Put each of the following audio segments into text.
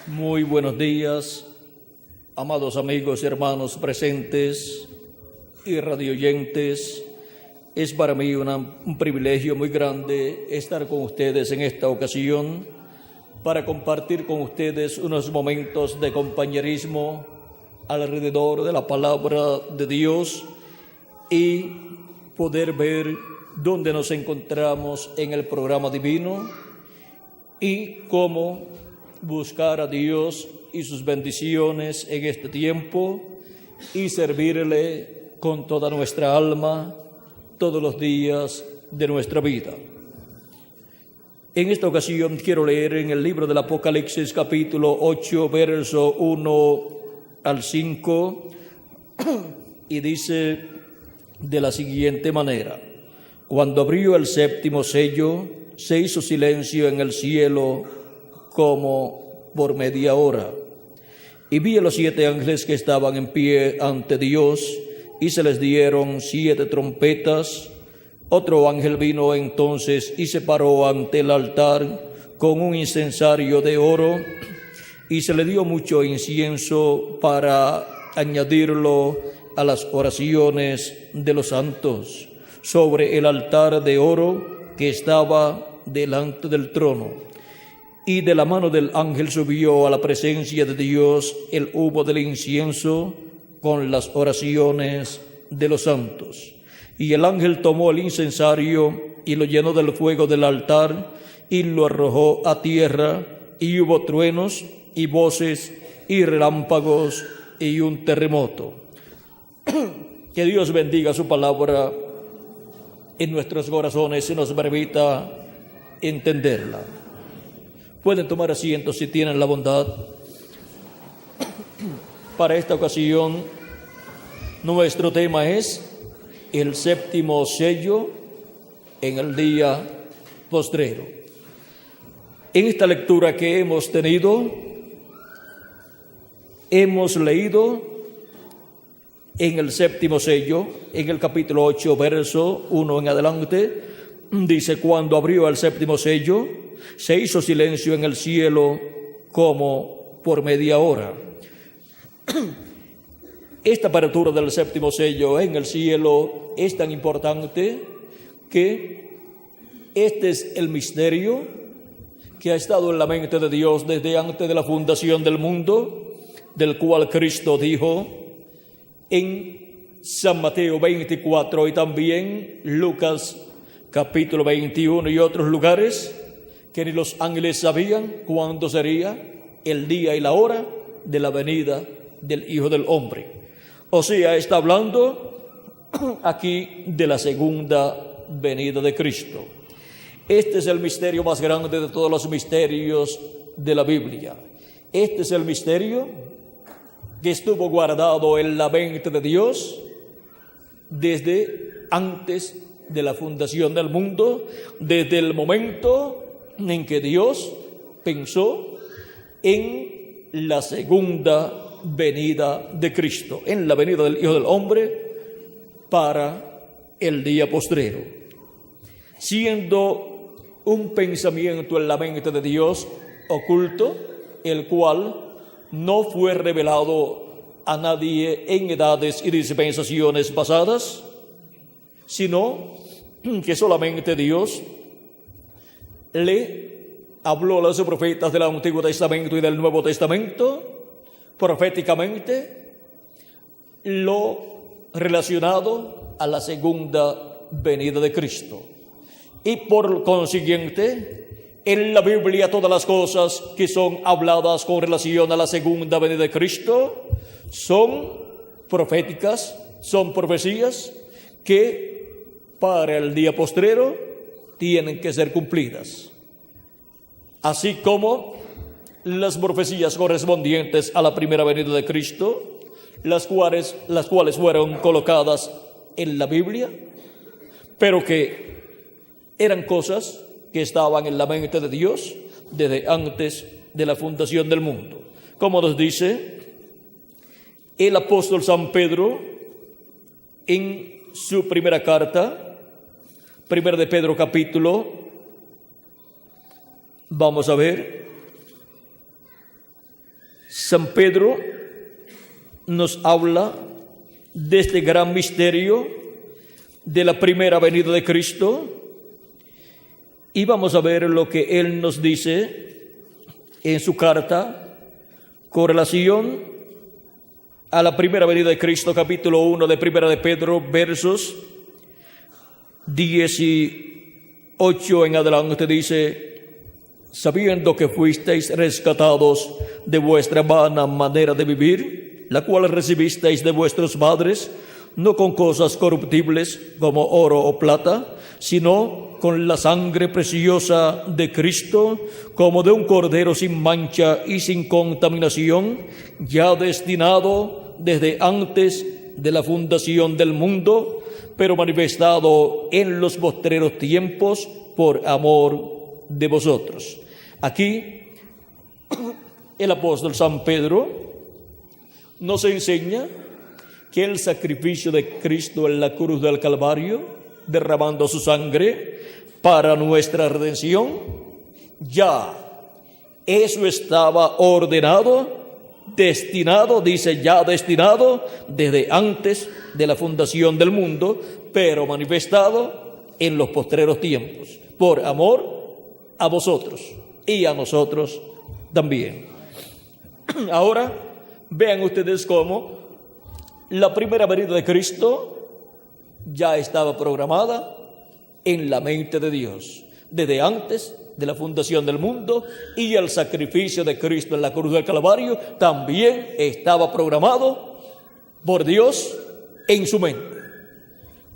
Muy buenos días, amados amigos y hermanos presentes y radioyentes. Es para mí un privilegio muy grande estar con ustedes en esta ocasión para compartir con ustedes unos momentos de compañerismo alrededor de la palabra de Dios y poder ver dónde nos encontramos en el programa divino y cómo buscar a Dios y sus bendiciones en este tiempo y servirle con toda nuestra alma todos los días de nuestra vida. En esta ocasión quiero leer en el libro del Apocalipsis capítulo 8, verso 1 al 5, y dice de la siguiente manera: Cuando abrió el séptimo sello, se hizo silencio en el cielo como por media hora. Y vi a los 7 ángeles que estaban en pie ante Dios, y se les dieron 7 trompetas. Otro ángel vino entonces y se paró ante el altar con un incensario de oro, y se le dio mucho incienso para añadirlo a las oraciones de los santos sobre el altar de oro que estaba delante del trono. Y de la mano del ángel subió a la presencia de Dios el humo del incienso con las oraciones de los santos. Y el ángel tomó el incensario y lo llenó del fuego del altar y lo arrojó a tierra, y hubo truenos y voces y relámpagos y un terremoto. Que Dios bendiga su palabra en nuestros corazones y nos permita entenderla. Pueden tomar asiento si tienen la bondad. Para esta ocasión, nuestro tema es el séptimo sello en el día postrero. En esta lectura que hemos tenido, hemos leído en el séptimo sello, en el capítulo 8, verso 1 en adelante, dice: Cuando abrió el séptimo sello, se hizo silencio en el cielo como por media hora. Esta apertura del séptimo sello en el cielo es tan importante que este es el misterio que ha estado en la mente de Dios desde antes de la fundación del mundo, del cual Cristo dijo en San Mateo 24 y también Lucas capítulo 21 y otros lugares, que ni los ángeles sabían cuándo sería el día y la hora de la venida del Hijo del Hombre. O sea, está hablando aquí de la segunda venida de Cristo. Este es el misterio más grande de todos los misterios de la Biblia. Este es el misterio que estuvo guardado en la mente de Dios desde antes de la fundación del mundo, desde el momento en que Dios pensó en la segunda venida de Cristo, en la venida del Hijo del Hombre para el día postrero, siendo un pensamiento en la mente de Dios oculto, el cual no fue revelado a nadie en edades y dispensaciones pasadas, sino que solamente Dios le habló a los profetas del Antiguo Testamento y del Nuevo Testamento proféticamente lo relacionado a la segunda venida de Cristo. Y por consiguiente, en la Biblia todas las cosas que son habladas con relación a la segunda venida de Cristo son proféticas, son profecías que para el día postrero tienen que ser cumplidas. Así como las profecías correspondientes a la primera venida de Cristo, las cuales fueron colocadas en la Biblia, pero que eran cosas que estaban en la mente de Dios desde antes de la fundación del mundo. Como nos dice el apóstol San Pedro en su primera carta, primera de Pedro capítulo, vamos a ver, San Pedro nos habla de este gran misterio de la primera venida de Cristo y vamos a ver lo que él nos dice en su carta con relación a la primera venida de Cristo, capítulo 1 de Primera de Pedro, versos 18 en adelante. Dice: sabiendo que fuisteis rescatados de vuestra vana manera de vivir, la cual recibisteis de vuestros padres, no con cosas corruptibles como oro o plata, sino con la sangre preciosa de Cristo, como de un cordero sin mancha y sin contaminación, ya destinado desde antes de la fundación del mundo, pero manifestado en los postreros tiempos por amor de vosotros. Aquí el apóstol San Pedro nos enseña que el sacrificio de Cristo en la cruz del Calvario, derramando su sangre para nuestra redención, ya eso estaba ordenado, destinado, dice ya destinado desde antes de la fundación del mundo, pero manifestado en los postreros tiempos, por amor a vosotros y a nosotros también. Ahora vean ustedes cómo la primera venida de Cristo ya estaba programada en la mente de Dios desde antes de la fundación del mundo, y el sacrificio de Cristo en la cruz del Calvario también estaba programado por Dios en su mente.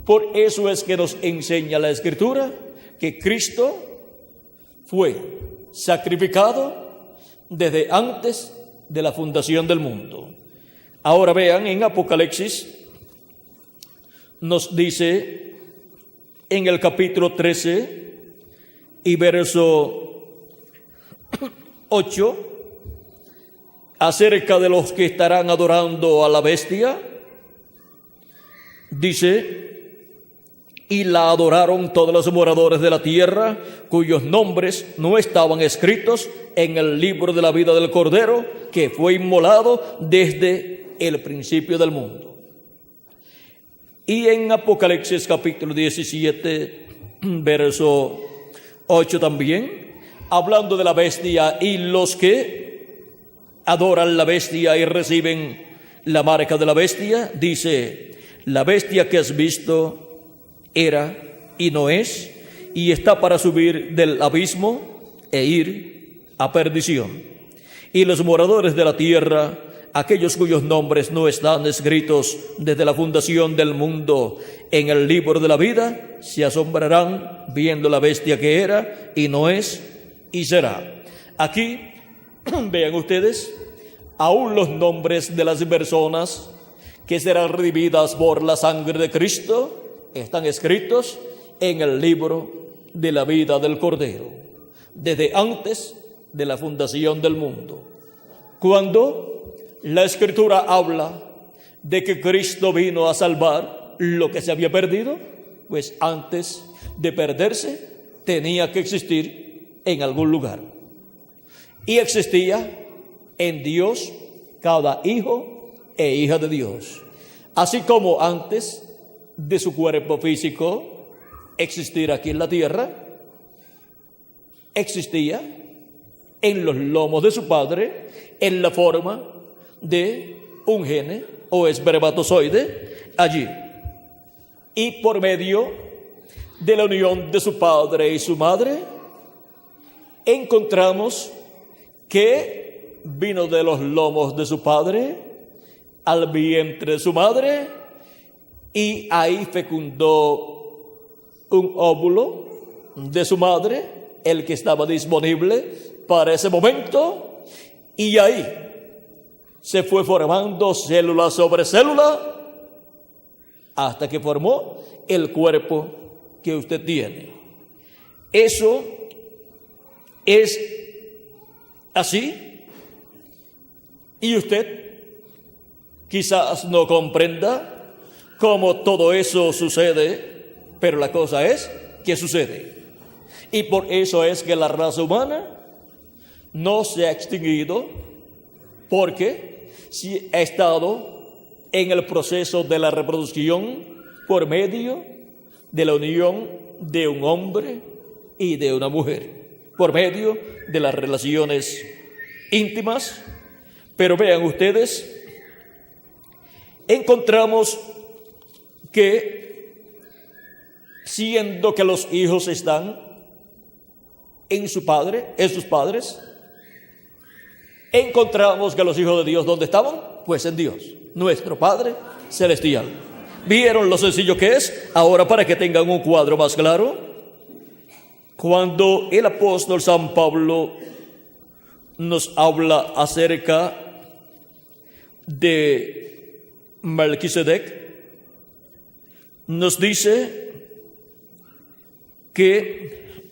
Por eso es que nos enseña la Escritura que Cristo fue sacrificado desde antes de la fundación del mundo. Ahora vean, en Apocalipsis nos dice en el capítulo 13 y verso 8, acerca de los que estarán adorando a la bestia, dice: y la adoraron todos los moradores de la tierra, cuyos nombres no estaban escritos en el libro de la vida del Cordero, que fue inmolado desde el principio del mundo. Y en Apocalipsis capítulo 17, verso 8 también, hablando de la bestia y los que adoran la bestia y reciben la marca de la bestia, dice: la bestia que has visto era y no es, y está para subir del abismo e ir a perdición. Y los moradores de la tierra, aquellos cuyos nombres no están escritos desde la fundación del mundo en el libro de la vida, se asombrarán viendo la bestia que era y no es y será. Aquí vean ustedes, aún los nombres de las personas que serán redimidas por la sangre de Cristo están escritos en el libro de la vida del Cordero, desde antes de la fundación del mundo. Cuando la Escritura habla de que Cristo vino a salvar lo que se había perdido, pues antes de perderse tenía que existir en algún lugar. Y existía en Dios cada hijo e hija de Dios. Así como antes de su cuerpo físico existir aquí en la tierra, existía en los lomos de su padre en la forma de un gene o espermatozoide allí, y por medio de la unión de su padre y su madre encontramos que vino de los lomos de su padre al vientre de su madre, y ahí fecundó un óvulo de su madre, el que estaba disponible para ese momento, y ahí se fue formando célula sobre célula hasta que formó el cuerpo que usted tiene. Eso es así, y usted quizás no comprenda cómo todo eso sucede, pero la cosa es que sucede. Y por eso es que la raza humana no se ha extinguido porque si ha estado en el proceso de la reproducción por medio de la unión de un hombre y de una mujer, por medio de las relaciones íntimas. Pero vean ustedes, encontramos que siendo que los hijos están en sus padres, encontramos que los hijos de Dios, ¿dónde estaban? Pues en Dios, nuestro Padre Celestial. ¿Vieron lo sencillo que es? Ahora, para que tengan un cuadro más claro, cuando el apóstol San Pablo nos habla acerca de Melquisedec, nos dice que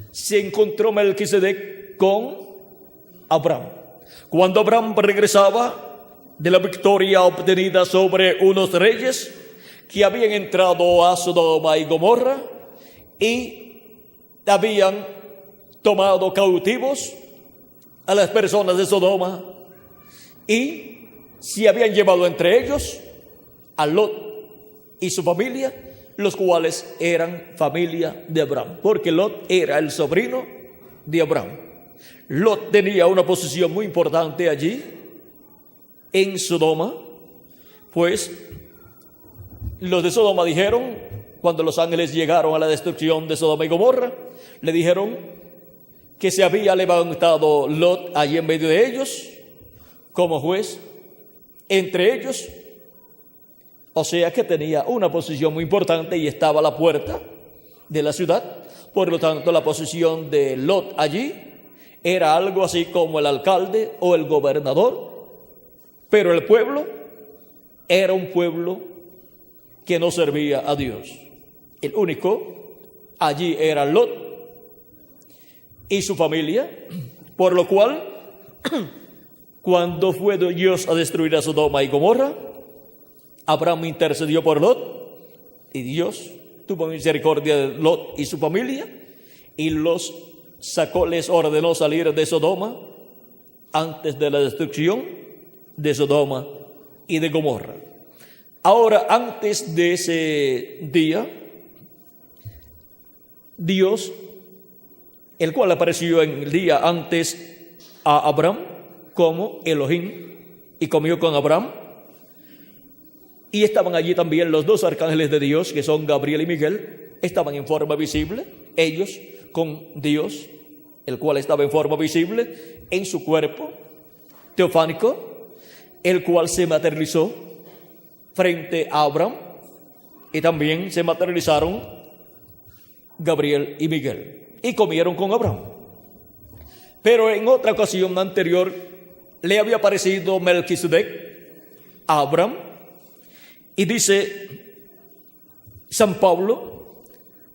se encontró Melquisedec con Abraham. Cuando Abraham regresaba de la victoria obtenida sobre unos reyes que habían entrado a Sodoma y Gomorra y habían tomado cautivos a las personas de Sodoma y se habían llevado entre ellos a Lot y su familia, los cuales eran familia de Abraham, porque Lot era el sobrino de Abraham. Lot tenía una posición muy importante allí en Sodoma, pues los de Sodoma dijeron, cuando los ángeles llegaron a la destrucción de Sodoma y Gomorra, le dijeron que se había levantado Lot allí en medio de ellos como juez entre ellos, o sea que tenía una posición muy importante y estaba a la puerta de la ciudad. Por lo tanto, la posición de Lot allí era algo así como el alcalde o el gobernador, pero el pueblo era un pueblo que no servía a Dios. El único allí era Lot y su familia, por lo cual, cuando fue Dios a destruir a Sodoma y Gomorra, Abraham intercedió por Lot y Dios tuvo misericordia de Lot y su familia y los sacó, les ordenó salir de Sodoma antes de la destrucción de Sodoma y de Gomorra. Ahora, antes de ese día, Dios, el cual apareció en el día antes a Abraham como Elohim y comió con Abraham, y estaban allí también los dos arcángeles de Dios, que son Gabriel y Miguel, estaban en forma visible, ellos con Dios, el cual estaba en forma visible en su cuerpo teofánico, el cual se materializó frente a Abraham, y también se materializaron Gabriel y Miguel, y comieron con Abraham. Pero en otra ocasión anterior le había aparecido Melquisedec a Abraham, y dice San Pablo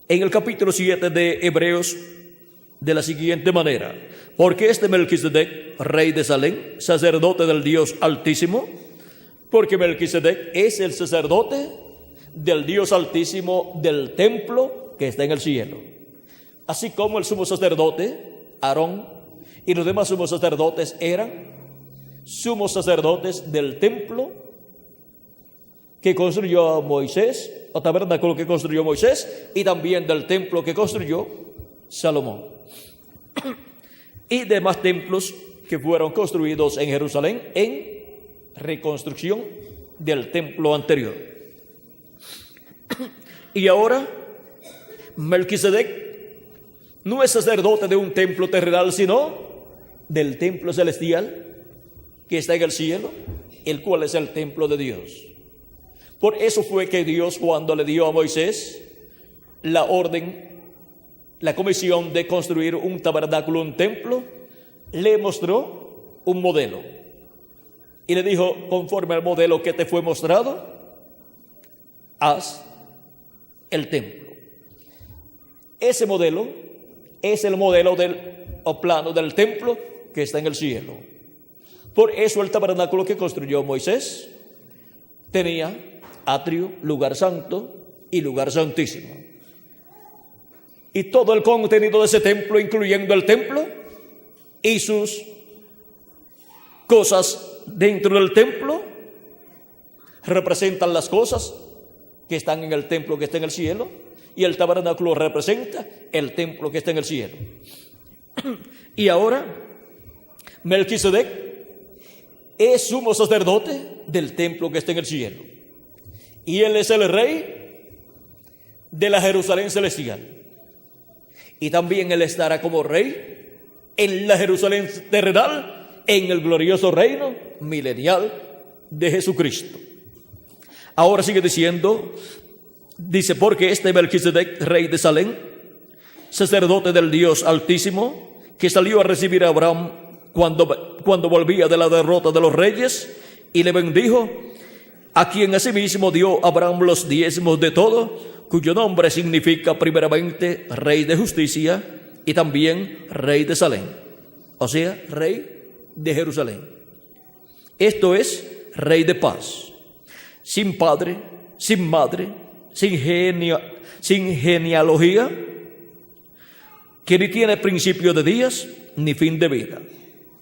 en el capítulo 7 de Hebreos de la siguiente manera: porque este Melquisedec, rey de Salem, sacerdote del Dios Altísimo, porque Melquisedec es el sacerdote del Dios Altísimo del templo que está en el cielo. Así como el sumo sacerdote, Aarón, y los demás sumos sacerdotes eran sumos sacerdotes del templo que construyó Moisés, o tabernáculo que construyó Moisés, y también del templo que construyó Salomón, y demás templos que fueron construidos en Jerusalén en reconstrucción del templo anterior. Y ahora Melquisedec no es sacerdote de un templo terrenal, sino del templo celestial que está en el cielo, el cual es el templo de Dios. Por eso fue que Dios, cuando le dio a Moisés la orden, la comisión de construir un tabernáculo, un templo, le mostró un modelo y le dijo: conforme al modelo que te fue mostrado, haz el templo. Ese modelo es el modelo o plano del templo que está en el cielo. Por eso el tabernáculo que construyó Moisés tenía atrio, lugar santo y lugar santísimo. Y todo el contenido de ese templo, incluyendo el templo y sus cosas dentro del templo representan las cosas que están en el templo que está en el cielo, y el tabernáculo representa el templo que está en el cielo. Y ahora Melquisedec es sumo sacerdote del templo que está en el cielo, y él es el rey de la Jerusalén celestial, y también él estará como rey en la Jerusalén terrenal, en el glorioso reino milenial de Jesucristo. Ahora sigue diciendo, dice, porque este Melquisedec, rey de Salem, sacerdote del Dios Altísimo, que salió a recibir a Abraham cuando volvía de la derrota de los reyes, y le bendijo, a quien asimismo dio Abraham los diezmos de todo, cuyo nombre significa primeramente rey de justicia y también rey de Salem, o sea, rey de Jerusalén. Esto es rey de paz, sin padre, sin madre, sin genealogía, que ni tiene principio de días ni fin de vida,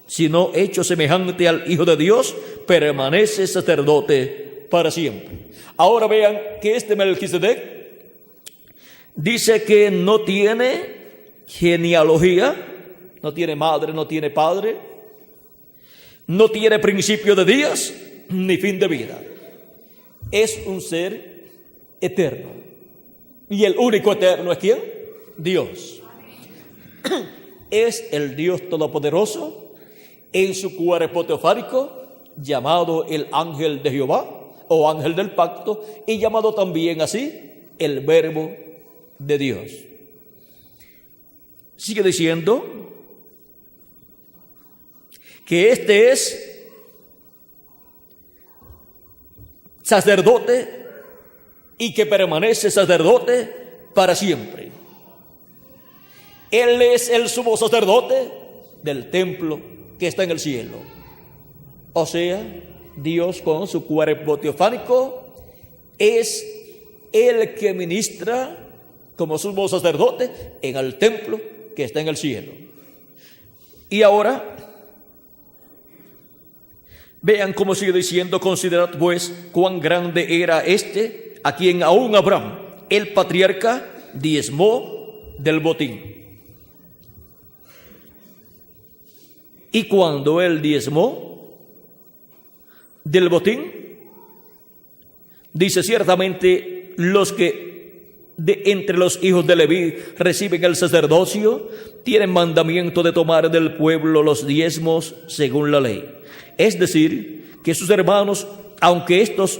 sino hecho semejante al Hijo de Dios, permanece sacerdote para siempre. Ahora vean que este Melquisedec dice que no tiene genealogía, no tiene madre, no tiene padre, no tiene principio de días ni fin de vida. Es un ser eterno. Y el único eterno es ¿quién? Dios. Es el Dios Todopoderoso en su cuerpo teofánico, llamado el ángel de Jehová o ángel del pacto, y llamado también así el Verbo de Dios. Sigue diciendo que este es sacerdote y que permanece sacerdote para siempre. Él es el sumo sacerdote del templo que está en el cielo. O sea, Dios con su cuerpo teofánico es el que ministra como sumo sacerdote en el templo que está en el cielo. Y ahora vean cómo sigue diciendo, considerad pues cuán grande era este, a quien aún Abraham, el patriarca, diezmó del botín. Y cuando él diezmó del botín, dice, ciertamente los que entre los hijos de Leví reciben el sacerdocio, tienen mandamiento de tomar del pueblo los diezmos según la ley. Es decir, que sus hermanos, aunque estos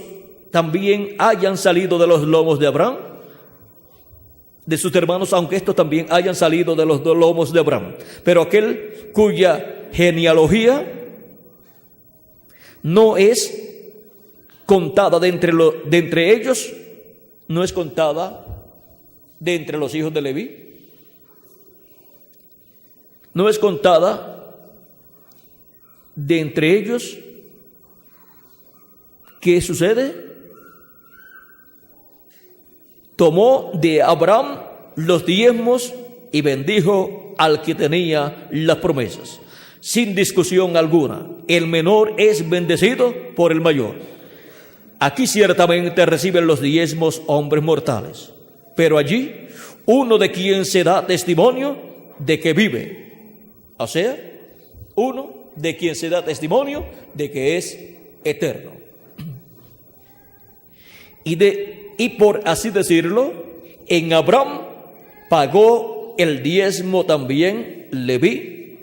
también hayan salido de los lomos de Abraham, de sus hermanos, aunque estos también hayan salido de los lomos de Abraham, pero aquel cuya genealogía no es contada de entre ellos, no es contada de entre los hijos de Leví, no es contada de entre ellos. ¿Qué sucede? Tomó de Abraham los diezmos y bendijo al que tenía las promesas. Sin discusión alguna, el menor es bendecido por el mayor. Aquí ciertamente reciben los diezmos hombres mortales, pero allí uno de quien se da testimonio de que vive. O sea, uno de quien se da testimonio de que es eterno. Y por así decirlo, en Abraham pagó el diezmo también Leví,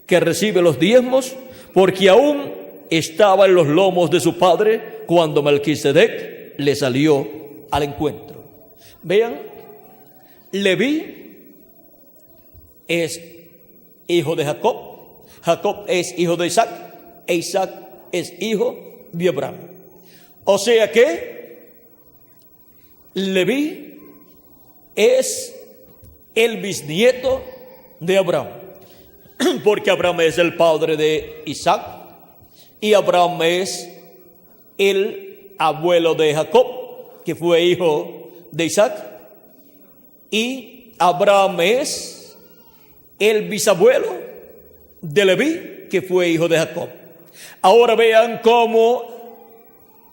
que recibe los diezmos, porque aún estaba en los lomos de su padre cuando Melquisedec le salió al encuentro. Vean, Leví es hijo de Jacob, Jacob es hijo de Isaac, e Isaac es hijo de Abraham. O sea que Leví es el bisnieto de Abraham, porque Abraham es el padre de Isaac y Abraham es el abuelo de Jacob, que fue hijo de Isaac, y Abraham es el bisabuelo de Leví, que fue hijo de Jacob. Ahora vean cómo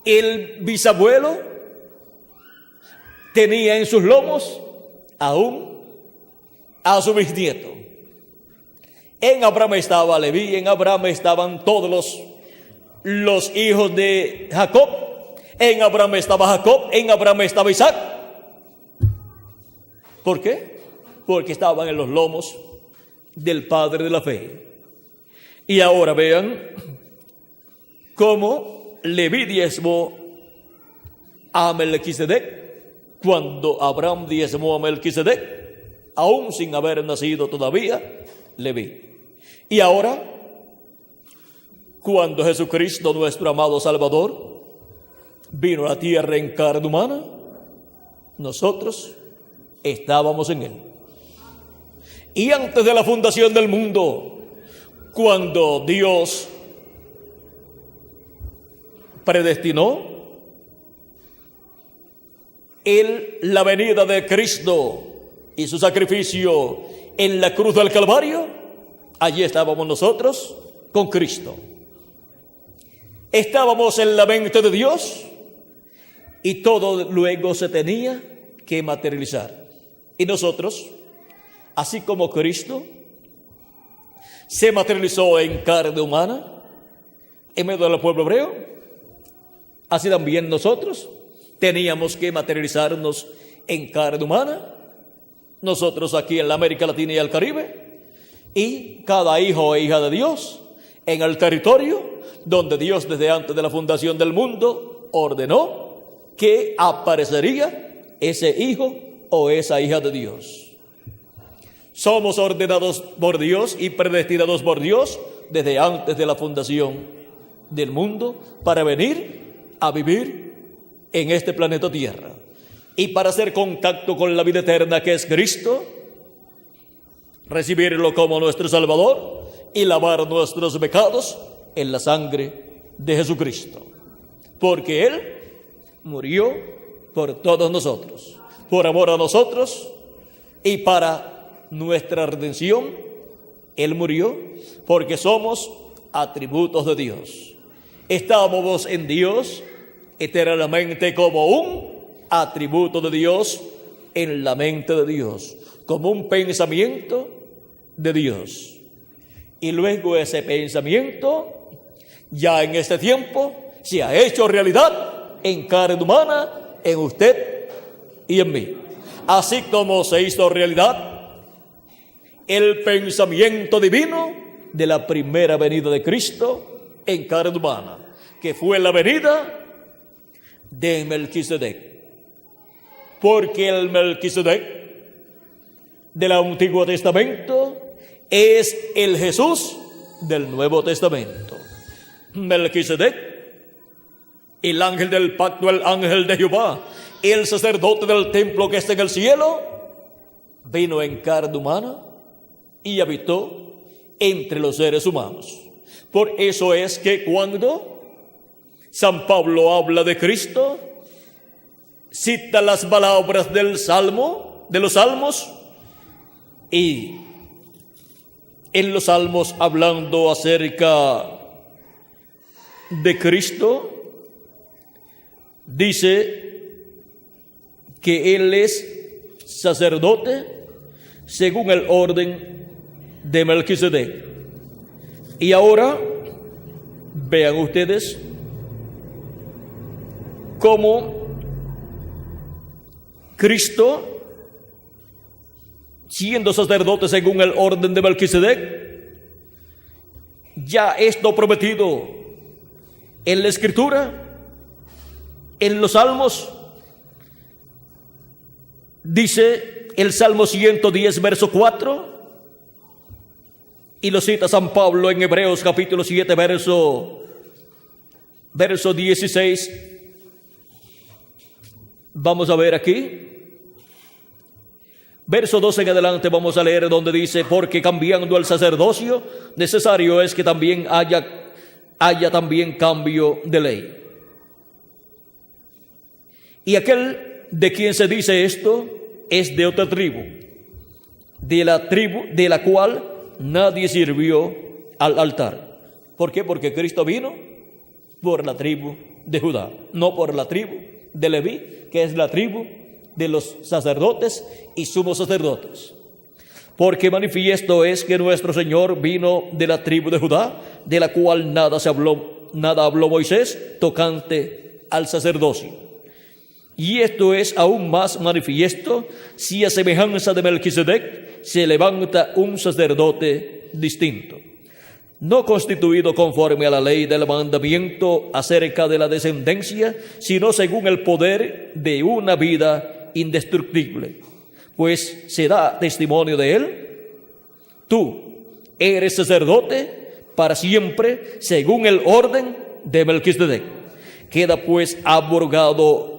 el bisabuelo tenía en sus lomos aún a su bisnieto. En Abraham estaba Leví, en Abraham estaban todos los hijos de Jacob, en Abraham estaba Jacob, en Abraham estaba Isaac. ¿Por qué? Porque estaban en los lomos del padre de la fe. Y ahora vean cómo Leví diezmó a Melquisedec cuando Abraham diezmó a Melquisedec, aún sin haber nacido todavía Leví. Y ahora, cuando Jesucristo, nuestro amado Salvador, vino a la tierra en carne humana, nosotros estábamos en Él. Y antes de la fundación del mundo, cuando Dios predestinó la venida de Cristo y su sacrificio en la cruz del Calvario, allí estábamos nosotros con Cristo. Estábamos en la mente de Dios y todo luego se tenía que materializar. Y nosotros, así como Cristo se materializó en carne humana en medio del pueblo hebreo, así también nosotros teníamos que materializarnos en carne humana, nosotros aquí en la América Latina y el Caribe, y cada hijo e hija de Dios en el territorio donde Dios desde antes de la fundación del mundo ordenó que aparecería ese hijo o esa hija de Dios. Somos ordenados por Dios y predestinados por Dios desde antes de la fundación del mundo para venir a vivir en este planeta Tierra y para hacer contacto con la vida eterna que es Cristo, recibirlo como nuestro Salvador y lavar nuestros pecados en la sangre de Jesucristo, porque Él murió por todos nosotros, por amor a nosotros y para nuestra redención. Él murió porque somos atributos de Dios. Estábamos en Dios eternamente como un atributo de Dios en la mente de Dios, como un pensamiento de Dios. Y luego ese pensamiento ya en este tiempo se ha hecho realidad en carne humana, en usted y en mí. Así como se hizo realidad el pensamiento divino de la primera venida de Cristo en carne humana, que fue la venida de Melquisedec. Porque el Melquisedec del Antiguo Testamento es el Jesús del Nuevo Testamento. Melquisedec, el ángel del pacto, el ángel de Jehová, el sacerdote del templo que está en el cielo, vino en carne humana y habitó entre los seres humanos. Por eso es que cuando San Pablo habla de Cristo, cita las palabras del Salmo, de los Salmos, y en los Salmos, hablando acerca de Cristo, dice que Él es sacerdote según el orden de Melquisedec. Y ahora vean ustedes cómo Cristo, siendo sacerdote según el orden de Melquisedec, ya esto prometido en la Escritura, en los Salmos, dice el Salmo 110, verso 4, y lo cita San Pablo en Hebreos capítulo 7, verso 16. Vamos a ver aquí. Verso 12 en adelante vamos a leer donde dice: porque cambiando el sacerdocio, necesario es que también haya también cambio de ley. Y aquel de quien se dice esto es de otra tribu, de la cual nadie sirvió al altar. ¿Por qué? Porque Cristo vino por la tribu de Judá, no por la tribu de Leví, que es la tribu de los sacerdotes y sumos sacerdotes. Porque manifiesto es que nuestro Señor vino de la tribu de Judá, de la cual nada habló Moisés tocante al sacerdocio. Y esto es aún más manifiesto si a semejanza de Melquisedec se levanta un sacerdote distinto, no constituido conforme a la ley del mandamiento acerca de la descendencia, sino según el poder de una vida indestructible. Pues se da testimonio de él: tú eres sacerdote para siempre, según el orden de Melquisedec. Queda pues abrogado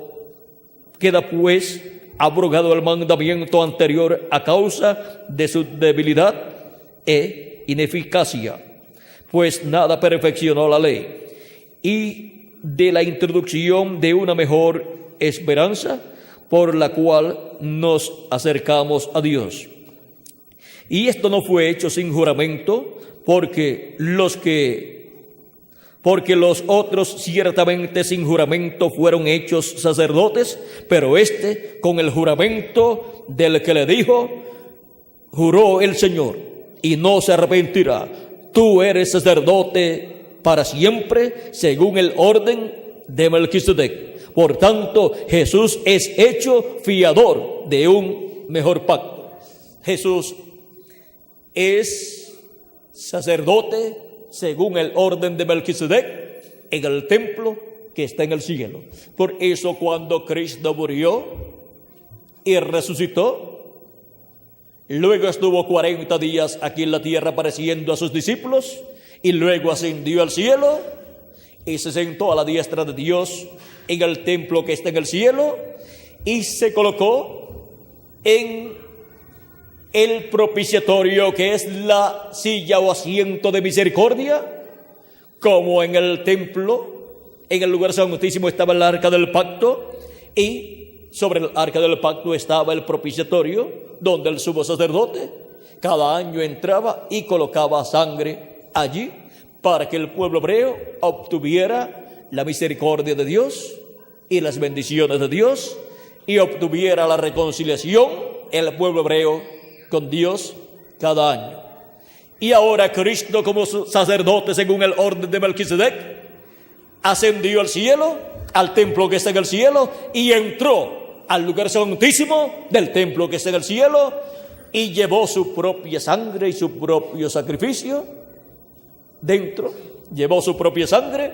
el mandamiento anterior a causa de su debilidad e ineficacia, pues nada perfeccionó la ley, y de la introducción de una mejor esperanza por la cual nos acercamos a Dios. Y esto no fue hecho sin juramento, porque los otros ciertamente sin juramento fueron hechos sacerdotes, pero este con el juramento del que le dijo: juró el Señor y no se arrepentirá, tú eres sacerdote para siempre, según el orden de Melquisedec. Por tanto, Jesús es hecho fiador de un mejor pacto. Jesús es sacerdote según el orden de Melquisedec en el templo que está en el cielo. Por eso cuando Cristo murió y resucitó, luego estuvo 40 días aquí en la tierra apareciendo a sus discípulos, y luego ascendió al cielo y se sentó a la diestra de Dios en el templo que está en el cielo, y se colocó en el propiciatorio, que es la silla o asiento de misericordia. Como en el templo, en el lugar santísimo estaba el arca del pacto, y sobre el arca del pacto estaba el propiciatorio, donde el sumo sacerdote cada año entraba y colocaba sangre allí para que el pueblo hebreo obtuviera la misericordia de Dios y las bendiciones de Dios, y obtuviera la reconciliación el pueblo hebreo con Dios cada año. Y ahora Cristo, como sacerdote según el orden de Melquisedec, ascendió al cielo, al templo que está en el cielo, y entró al lugar santísimo del templo que está en el cielo, y llevó su propia sangre y su propio sacrificio dentro. Llevó su propia sangre,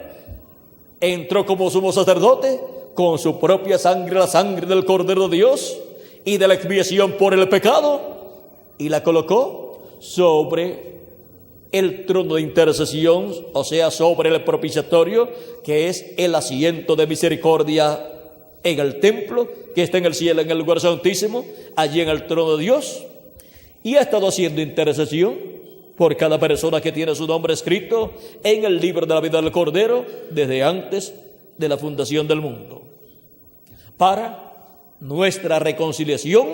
entró como sumo sacerdote con su propia sangre, la sangre del Cordero de Dios y de la expiación por el pecado, y la colocó sobre el trono de intercesión, o sea, sobre el propiciatorio, que es el asiento de misericordia en el templo que está en el cielo, en el lugar santísimo, allí en el trono de Dios. Y ha estado haciendo intercesión por cada persona que tiene su nombre escrito en el libro de la vida del Cordero desde antes de la fundación del mundo, para nuestra reconciliación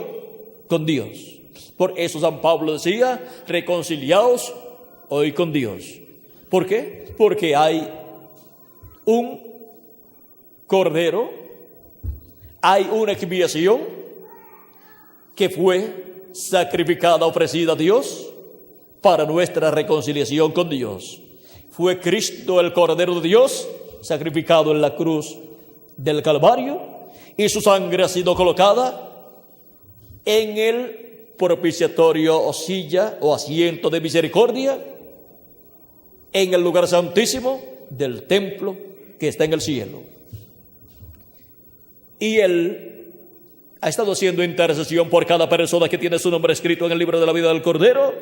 con Dios. Por eso San Pablo decía: reconciliaos hoy con Dios. ¿Por qué? Porque hay un cordero, hay una expiación que fue sacrificada, ofrecida a Dios para nuestra reconciliación con Dios. Fue Cristo, el Cordero de Dios, sacrificado en la cruz del Calvario, y su sangre ha sido colocada en el propiciatorio o silla o asiento de misericordia en el lugar santísimo del templo que está en el cielo. Y Él ha estado haciendo intercesión por cada persona que tiene su nombre escrito en el libro de la vida del Cordero,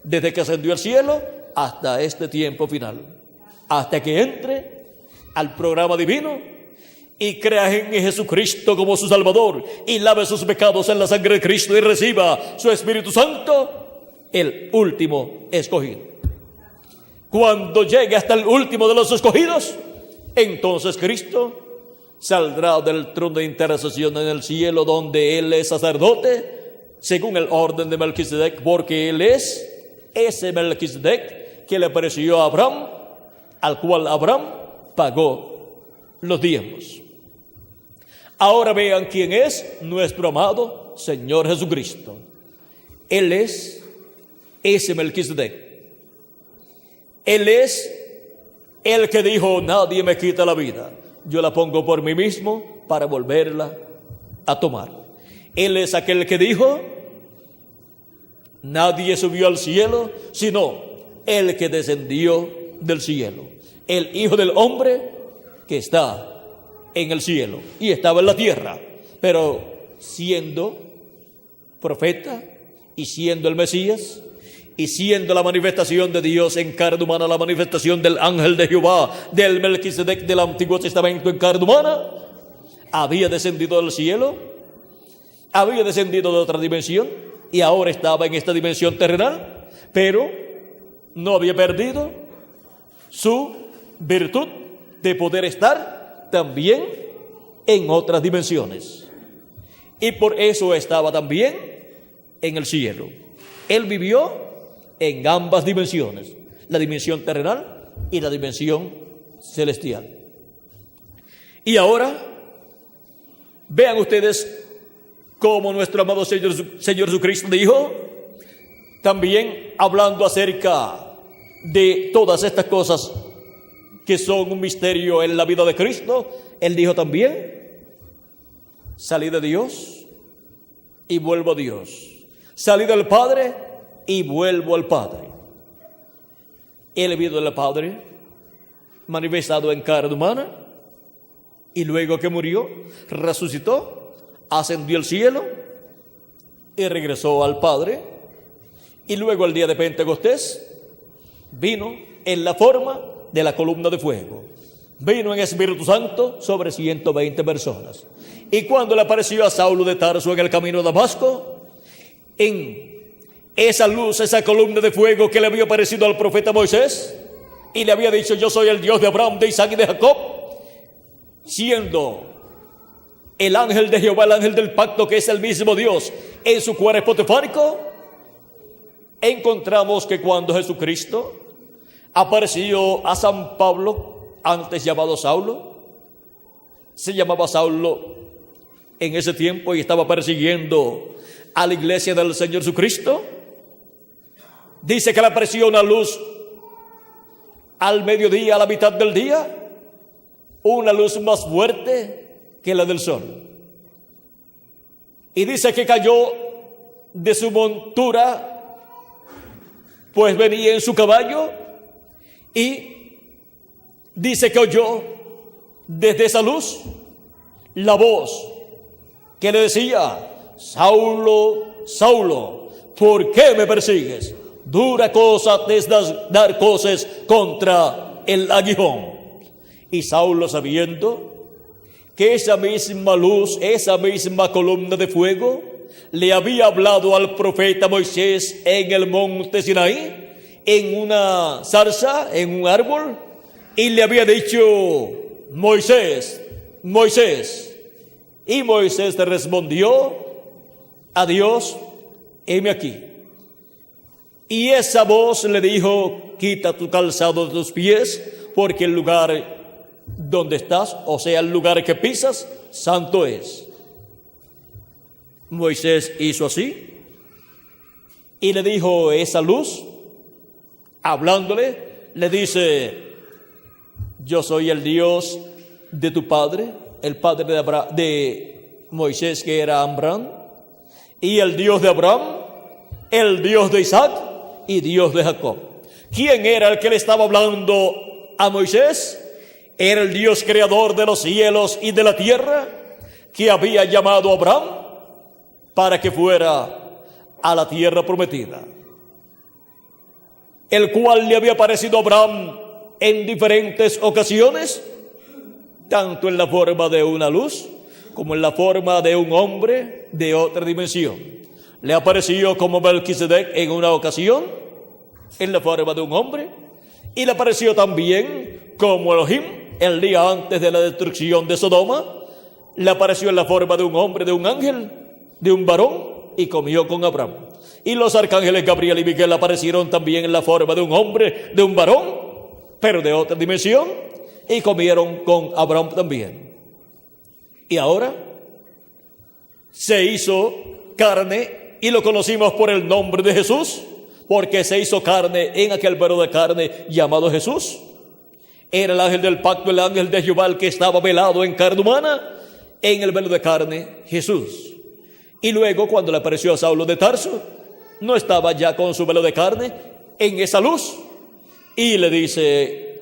desde que ascendió al cielo hasta este tiempo final, hasta que entre al programa divino y crea en Jesucristo como su Salvador y lave sus pecados en la sangre de Cristo y reciba su Espíritu Santo, el último escogido. Cuando llegue hasta el último de los escogidos, entonces Cristo saldrá del trono de intercesión en el cielo, donde Él es sacerdote según el orden de Melquisedec, porque Él es ese Melquisedec que le apareció a Abraham al cual Abraham pagó los diezmos. Ahora vean quién es nuestro amado Señor Jesucristo. Él es ese Melquisedec. Él es el que dijo: nadie me quita la vida, yo la pongo por mí mismo para volverla a tomar. Él es aquel que dijo: nadie subió al cielo sino el que descendió del cielo, el Hijo del Hombre que está en el cielo y estaba en la tierra, pero siendo profeta y siendo el Mesías y siendo la manifestación de Dios en carne humana, la manifestación del ángel de Jehová, del Melquisedec del Antiguo Testamento en carne humana, había descendido del cielo, había descendido de otra dimensión y ahora estaba en esta dimensión terrenal, pero no había perdido su virtud de poder estar también en otras dimensiones. Y por eso estaba también en el cielo. Él vivió en ambas dimensiones, la dimensión terrenal y la dimensión celestial. Y ahora, vean ustedes cómo nuestro amado Señor Jesucristo dijo, también hablando acerca de todas estas cosas que son un misterio en la vida de Cristo. Él dijo también: salí de Dios y vuelvo a Dios, salí del Padre y vuelvo al Padre. Él vino del Padre manifestado en carne humana, y luego que murió, resucitó, ascendió al cielo y regresó al Padre. Y luego el día de Pentecostés vino en la forma de la columna de fuego, vino en Espíritu Santo sobre 120 personas. Y cuando le apareció a Saulo de Tarso en el camino de Damasco, en esa luz, esa columna de fuego que le había aparecido al profeta Moisés y le había dicho: yo soy el Dios de Abraham, de Isaac y de Jacob, siendo el ángel de Jehová, el ángel del pacto, que es el mismo Dios, en su cuerpo teofánico, encontramos que cuando Jesucristo apareció a San Pablo, antes llamado Saulo, se llamaba Saulo en ese tiempo y estaba persiguiendo a la iglesia del Señor Jesucristo. Dice que le apareció una luz al mediodía, a la mitad del día, una luz más fuerte que la del sol. Y dice que cayó de su montura, pues venía en su caballo, y dice que oyó desde esa luz la voz que le decía: Saulo, Saulo, ¿por qué me persigues? Dura cosa te es dar cosas contra el aguijón. Y Saulo, sabiendo que esa misma luz, esa misma columna de fuego, le había hablado al profeta Moisés en el monte Sinaí, en una zarza, en un árbol, y le había dicho: Moisés, Moisés. Y Moisés le respondió a Dios: heme aquí. Y esa voz le dijo: quita tu calzado de tus pies, porque el lugar donde estás, o sea, el lugar que pisas, santo es. Moisés hizo así, y le dijo esa luz, hablándole, le dice: yo soy el Dios de tu padre, el padre de Moisés, que era Abraham, y el Dios de Abraham, el Dios de Isaac y Dios de Jacob. ¿Quién era el que le estaba hablando a Moisés? Era el Dios creador de los cielos y de la tierra, que había llamado a Abraham para que fuera a la tierra prometida, el cual le había aparecido a Abraham en diferentes ocasiones, tanto en la forma de una luz como en la forma de un hombre de otra dimensión. Le apareció como Melquisedec en una ocasión, en la forma de un hombre, y le apareció también como Elohim el día antes de la destrucción de Sodoma. Le apareció en la forma de un hombre, de un ángel, de un varón, y comió con Abraham. Y los arcángeles Gabriel y Miguel aparecieron también en la forma de un hombre, de un varón, pero de otra dimensión, y comieron con Abraham también. Y ahora se hizo carne y lo conocimos por el nombre de Jesús, porque se hizo carne en aquel verbo de carne llamado Jesús. Era el ángel del pacto, el ángel de Jehová, el que estaba velado en carne humana, en el velo de carne, Jesús. Y luego, cuando le apareció a Saulo de Tarso, no estaba ya con su velo de carne en esa luz. Y le dice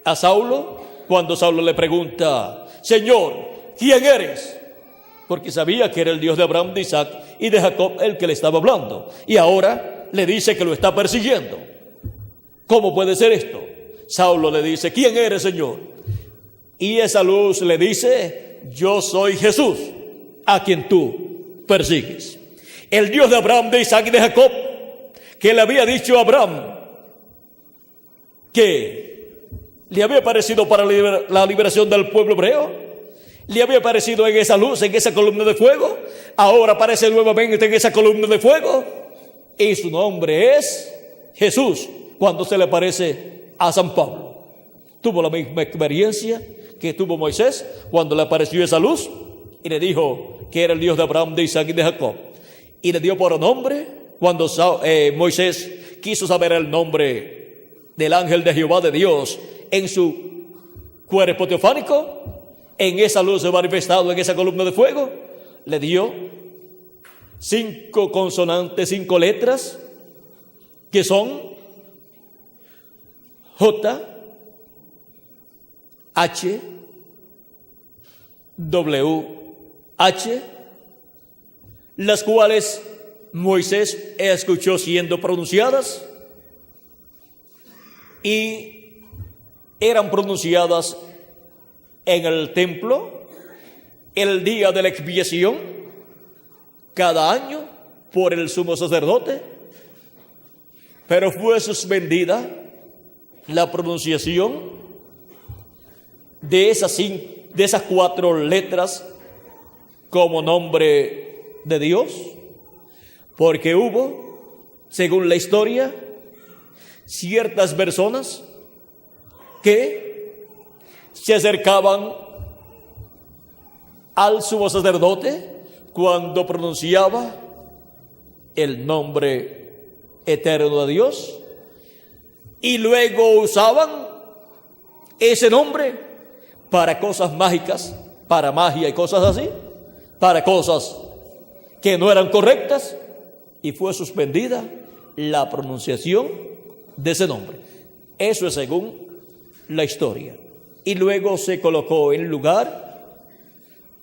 a Saulo, cuando Saulo le pregunta: Señor, ¿quién eres? Porque sabía que era el Dios de Abraham, de Isaac y de Jacob el que le estaba hablando. Y ahora le dice que lo está persiguiendo. ¿Cómo puede ser esto? Saulo le dice: ¿quién eres, Señor? Y esa luz le dice: yo soy Jesús, a quien tú persigues. El Dios de Abraham, de Isaac y de Jacob, que le había dicho a Abraham que le había aparecido para la liberación del pueblo hebreo, le había aparecido en esa luz, en esa columna de fuego. Ahora aparece nuevamente en esa columna de fuego, y su nombre es Jesús. Cuando se le aparece a San Pablo, tuvo la misma experiencia que tuvo Moisés cuando le apareció esa luz y le dijo que era el Dios de Abraham, de Isaac y de Jacob, y le dio por nombre. Cuando Moisés quiso saber el nombre del ángel de Jehová, de Dios, en su cuerpo teofánico, en esa luz se manifestado en esa columna de fuego, le dio 5 consonantes, 5 letras, que son J, H, W, H, las cuales Moisés escuchó siendo pronunciadas, y eran pronunciadas en el templo el día de la expiación, cada año, por el sumo sacerdote, pero fue suspendida la pronunciación de esas 4 letras como nombre de Dios, porque hubo, según la historia, ciertas personas que se acercaban al sumo sacerdote cuando pronunciaba el nombre eterno de Dios, y luego usaban ese nombre para cosas mágicas, para magia y cosas así, para cosas que no eran correctas, y fue suspendida la pronunciación de ese nombre. Eso es según la historia. Y luego se colocó en lugar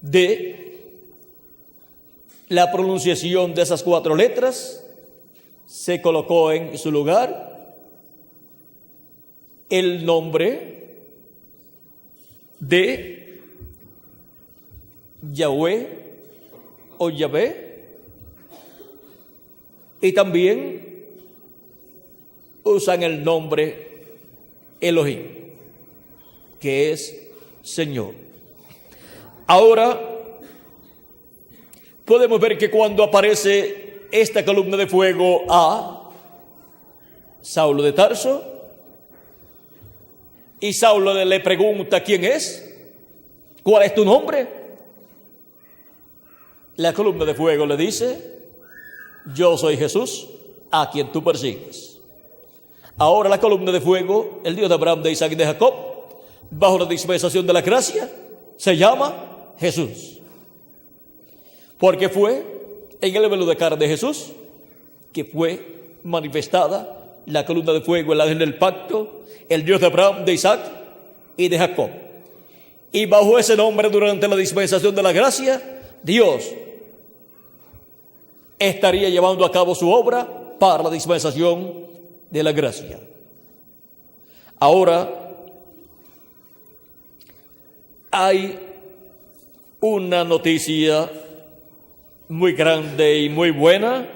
de la pronunciación de esas 4 letras, se colocó en su lugar el nombre de Yahweh o Yahvé, y también usan el nombre Elohim, que es Señor. Ahora podemos ver que cuando aparece esta columna de fuego a Saulo de Tarso, y Saulo le pregunta: ¿quién es? ¿Cuál es tu nombre? La columna de fuego le dice: yo soy Jesús, a quien tú persigues. Ahora la columna de fuego, el Dios de Abraham, de Isaac y de Jacob, bajo la dispensación de la gracia, se llama Jesús, porque fue en el velo de carne de Jesús que fue manifestada la columna de fuego, el ángel del pacto, el Dios de Abraham, de Isaac y de Jacob. Y bajo ese nombre, durante la dispensación de la gracia, Dios estaría llevando a cabo su obra para la dispensación de la gracia. Ahora hay una noticia muy grande y muy buena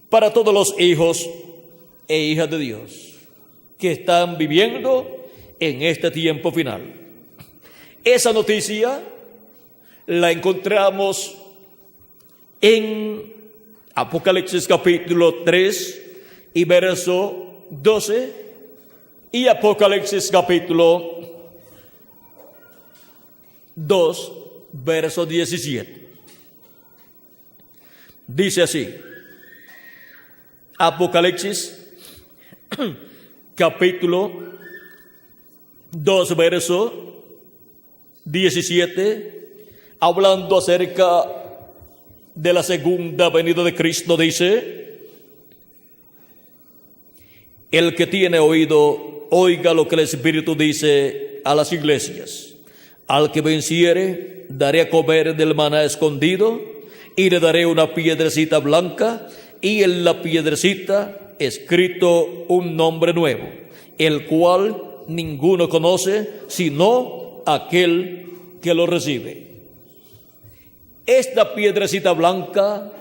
para todos los hijos e hijas de Dios que están viviendo en este tiempo final. Esa noticia la encontramos en Apocalipsis capítulo 3 y verso 12 Y Apocalipsis capítulo 2, verso 17. Dice así, Apocalipsis capítulo 2, verso 17, hablando acerca de la segunda venida de Cristo, dice: el que tiene oído, oiga lo que el Espíritu dice a las iglesias. Al que venciere, daré a comer del maná escondido, y le daré una piedrecita blanca, y en la piedrecita escrito un nombre nuevo, el cual ninguno conoce sino aquel que lo recibe. Esta piedrecita blanca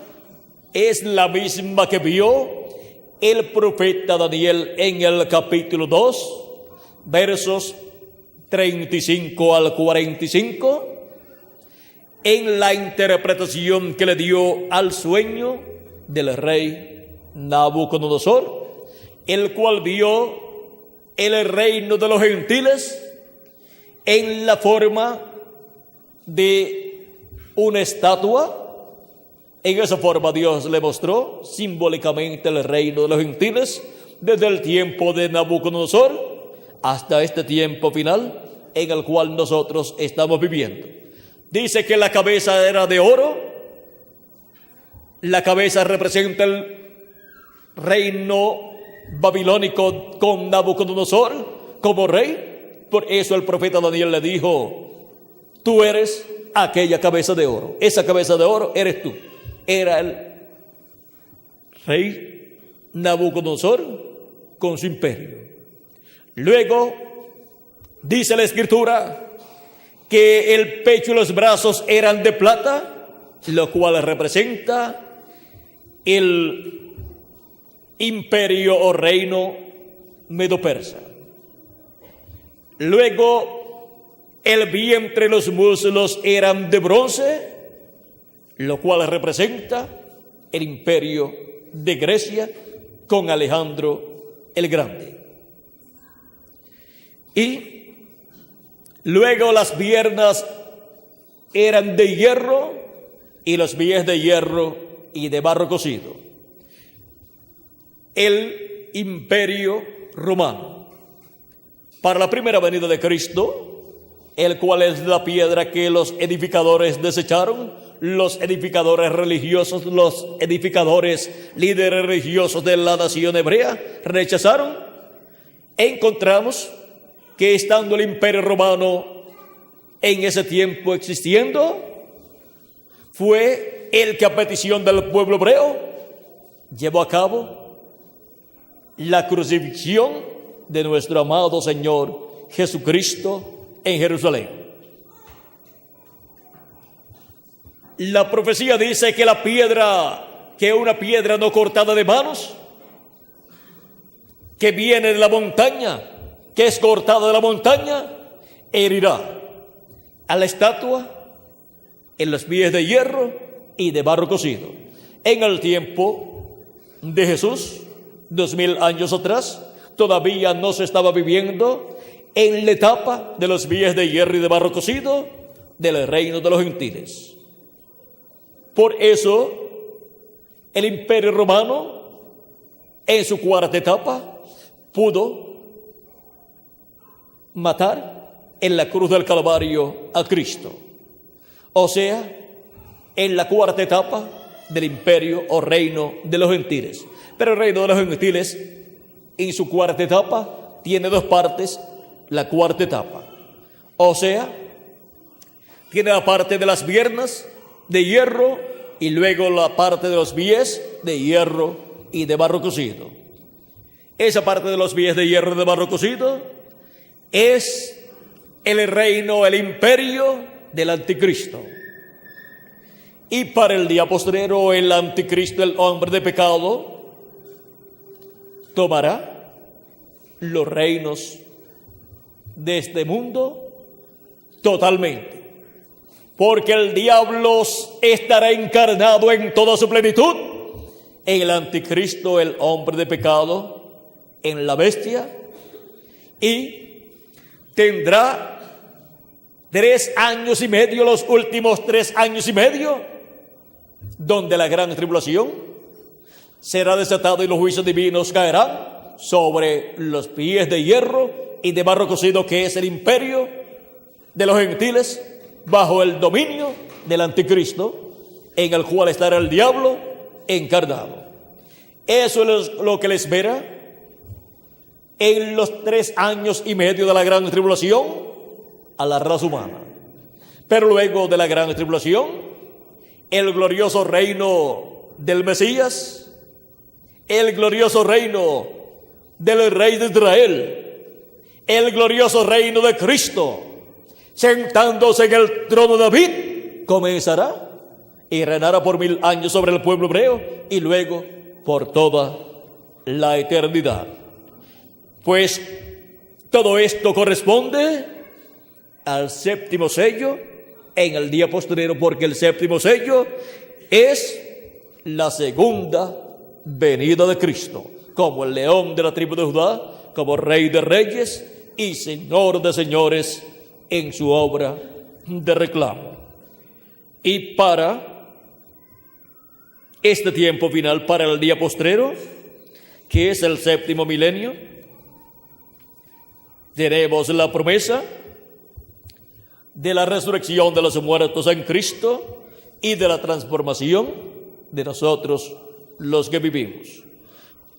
es la misma que vio el profeta Daniel en el capítulo 2, versos 35 al 45, en la interpretación que le dio al sueño del rey Nabucodonosor, el cual vio el reino de los gentiles en la forma de una estatua. En esa forma Dios le mostró simbólicamente el reino de los gentiles desde el tiempo de Nabucodonosor hasta este tiempo final en el cual nosotros estamos viviendo. Dice que la cabeza era de oro. La cabeza representa el reino babilónico con Nabucodonosor como rey. Por eso el profeta Daniel le dijo: tú eres aquella cabeza de oro. Esa cabeza de oro eres tú. Era el rey Nabucodonosor con su imperio. Luego dice la Escritura que el pecho y los brazos eran de plata, lo cual representa el imperio o reino medo-persa. Luego el vientre y los muslos eran de bronce, lo cual representa el imperio de Grecia con Alejandro el Grande. Y luego las piernas eran de hierro y los pies de hierro y de barro cocido. El imperio romano. Para la primera venida de Cristo, el cual es la piedra que los edificadores desecharon, los edificadores religiosos, los edificadores líderes religiosos de la nación hebrea rechazaron, encontramos que estando el imperio romano en ese tiempo existiendo, fue el que a petición del pueblo hebreo llevó a cabo la crucifixión de nuestro amado Señor Jesucristo en Jerusalén. La profecía dice que la piedra, que una piedra no cortada de manos, que viene de la montaña, que es cortada de la montaña, herirá a la estatua en los pies de hierro y de barro cocido. En el tiempo de Jesús, 2000 años atrás, todavía no se estaba viviendo en la etapa de los pies de hierro y de barro cocido del reino de los gentiles. Por eso, el imperio romano, en su cuarta etapa, pudo matar en la cruz del Calvario a Cristo. O sea, en la cuarta etapa del imperio o reino de los gentiles. Pero el reino de los gentiles, en su cuarta etapa, tiene dos partes, la cuarta etapa. O sea, tiene la parte de las piernas de hierro y luego la parte de los pies de hierro y de barro cocido. Esa parte de los pies de hierro y de barro cocido es el reino, el imperio del anticristo. Y para el día postrero, el anticristo, el hombre de pecado, tomará los reinos de este mundo totalmente. Porque el diablo estará encarnado en toda su plenitud en el anticristo, el hombre de pecado, en la bestia, y tendrá 3 años y medio, los últimos 3 años y medio, donde la gran tribulación será desatada y los juicios divinos caerán sobre los pies de hierro y de barro cocido, que es el imperio de los gentiles bajo el dominio del anticristo, en el cual estará el diablo encarnado. Eso es lo que le espera en los 3 años y medio de la gran tribulación a la raza humana. Pero luego de la gran tribulación, el glorioso reino del Mesías, el glorioso reino del Rey de Israel, el glorioso reino de Cristo, sentándose en el trono de David, comenzará y reinará por 1000 años sobre el pueblo hebreo y luego por toda la eternidad. Pues todo esto corresponde al séptimo sello en el día postrero, porque el séptimo sello es la segunda venida de Cristo, como el león de la tribu de Judá, como Rey de reyes y Señor de señores en su obra de reclamo. Y para este tiempo final, para el día postrero, que es el séptimo milenio, tenemos la promesa de la resurrección de los muertos en Cristo y de la transformación de nosotros los que vivimos.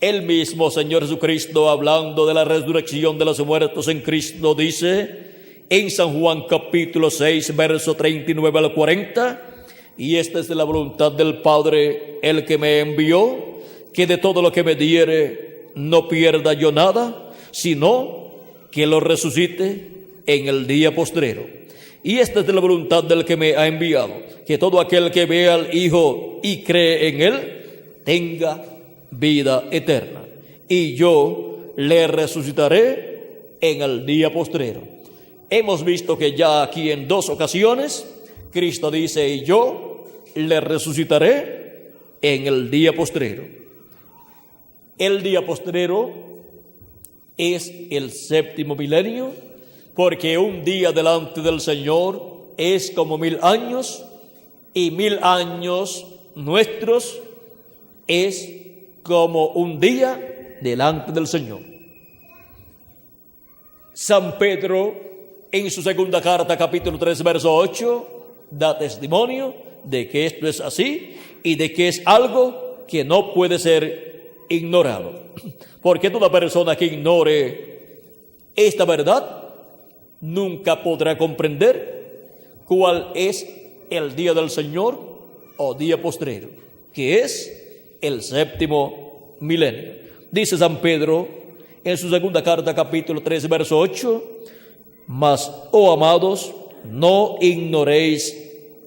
El mismo Señor Jesucristo, hablando de la resurrección de los muertos en Cristo, dice en San Juan capítulo 6, verso 39 al 40, y esta es la voluntad del Padre, el que me envió, que de todo lo que me diere no pierda yo nada, sino que lo resucite en el día postrero. Y esta es la voluntad del que me ha enviado, que todo aquel que vea al Hijo y cree en Él, tenga vida eterna. Y yo le resucitaré en el día postrero. Hemos visto que ya aquí en 2 ocasiones, Cristo dice, y yo le resucitaré en el día postrero. El día postrero es el séptimo milenio, porque un día delante del Señor es como 1000 años, y 1000 años nuestros es como un día delante del Señor. San Pedro, en su segunda carta, capítulo 3, verso 8, da testimonio de que esto es así y de que es algo que no puede ser ignorado. Porque toda persona que ignore esta verdad nunca podrá comprender cuál es el día del Señor o día postrero, que es el séptimo milenio. Dice San Pedro en su segunda carta, capítulo 3, verso 8, mas, oh amados, no ignoréis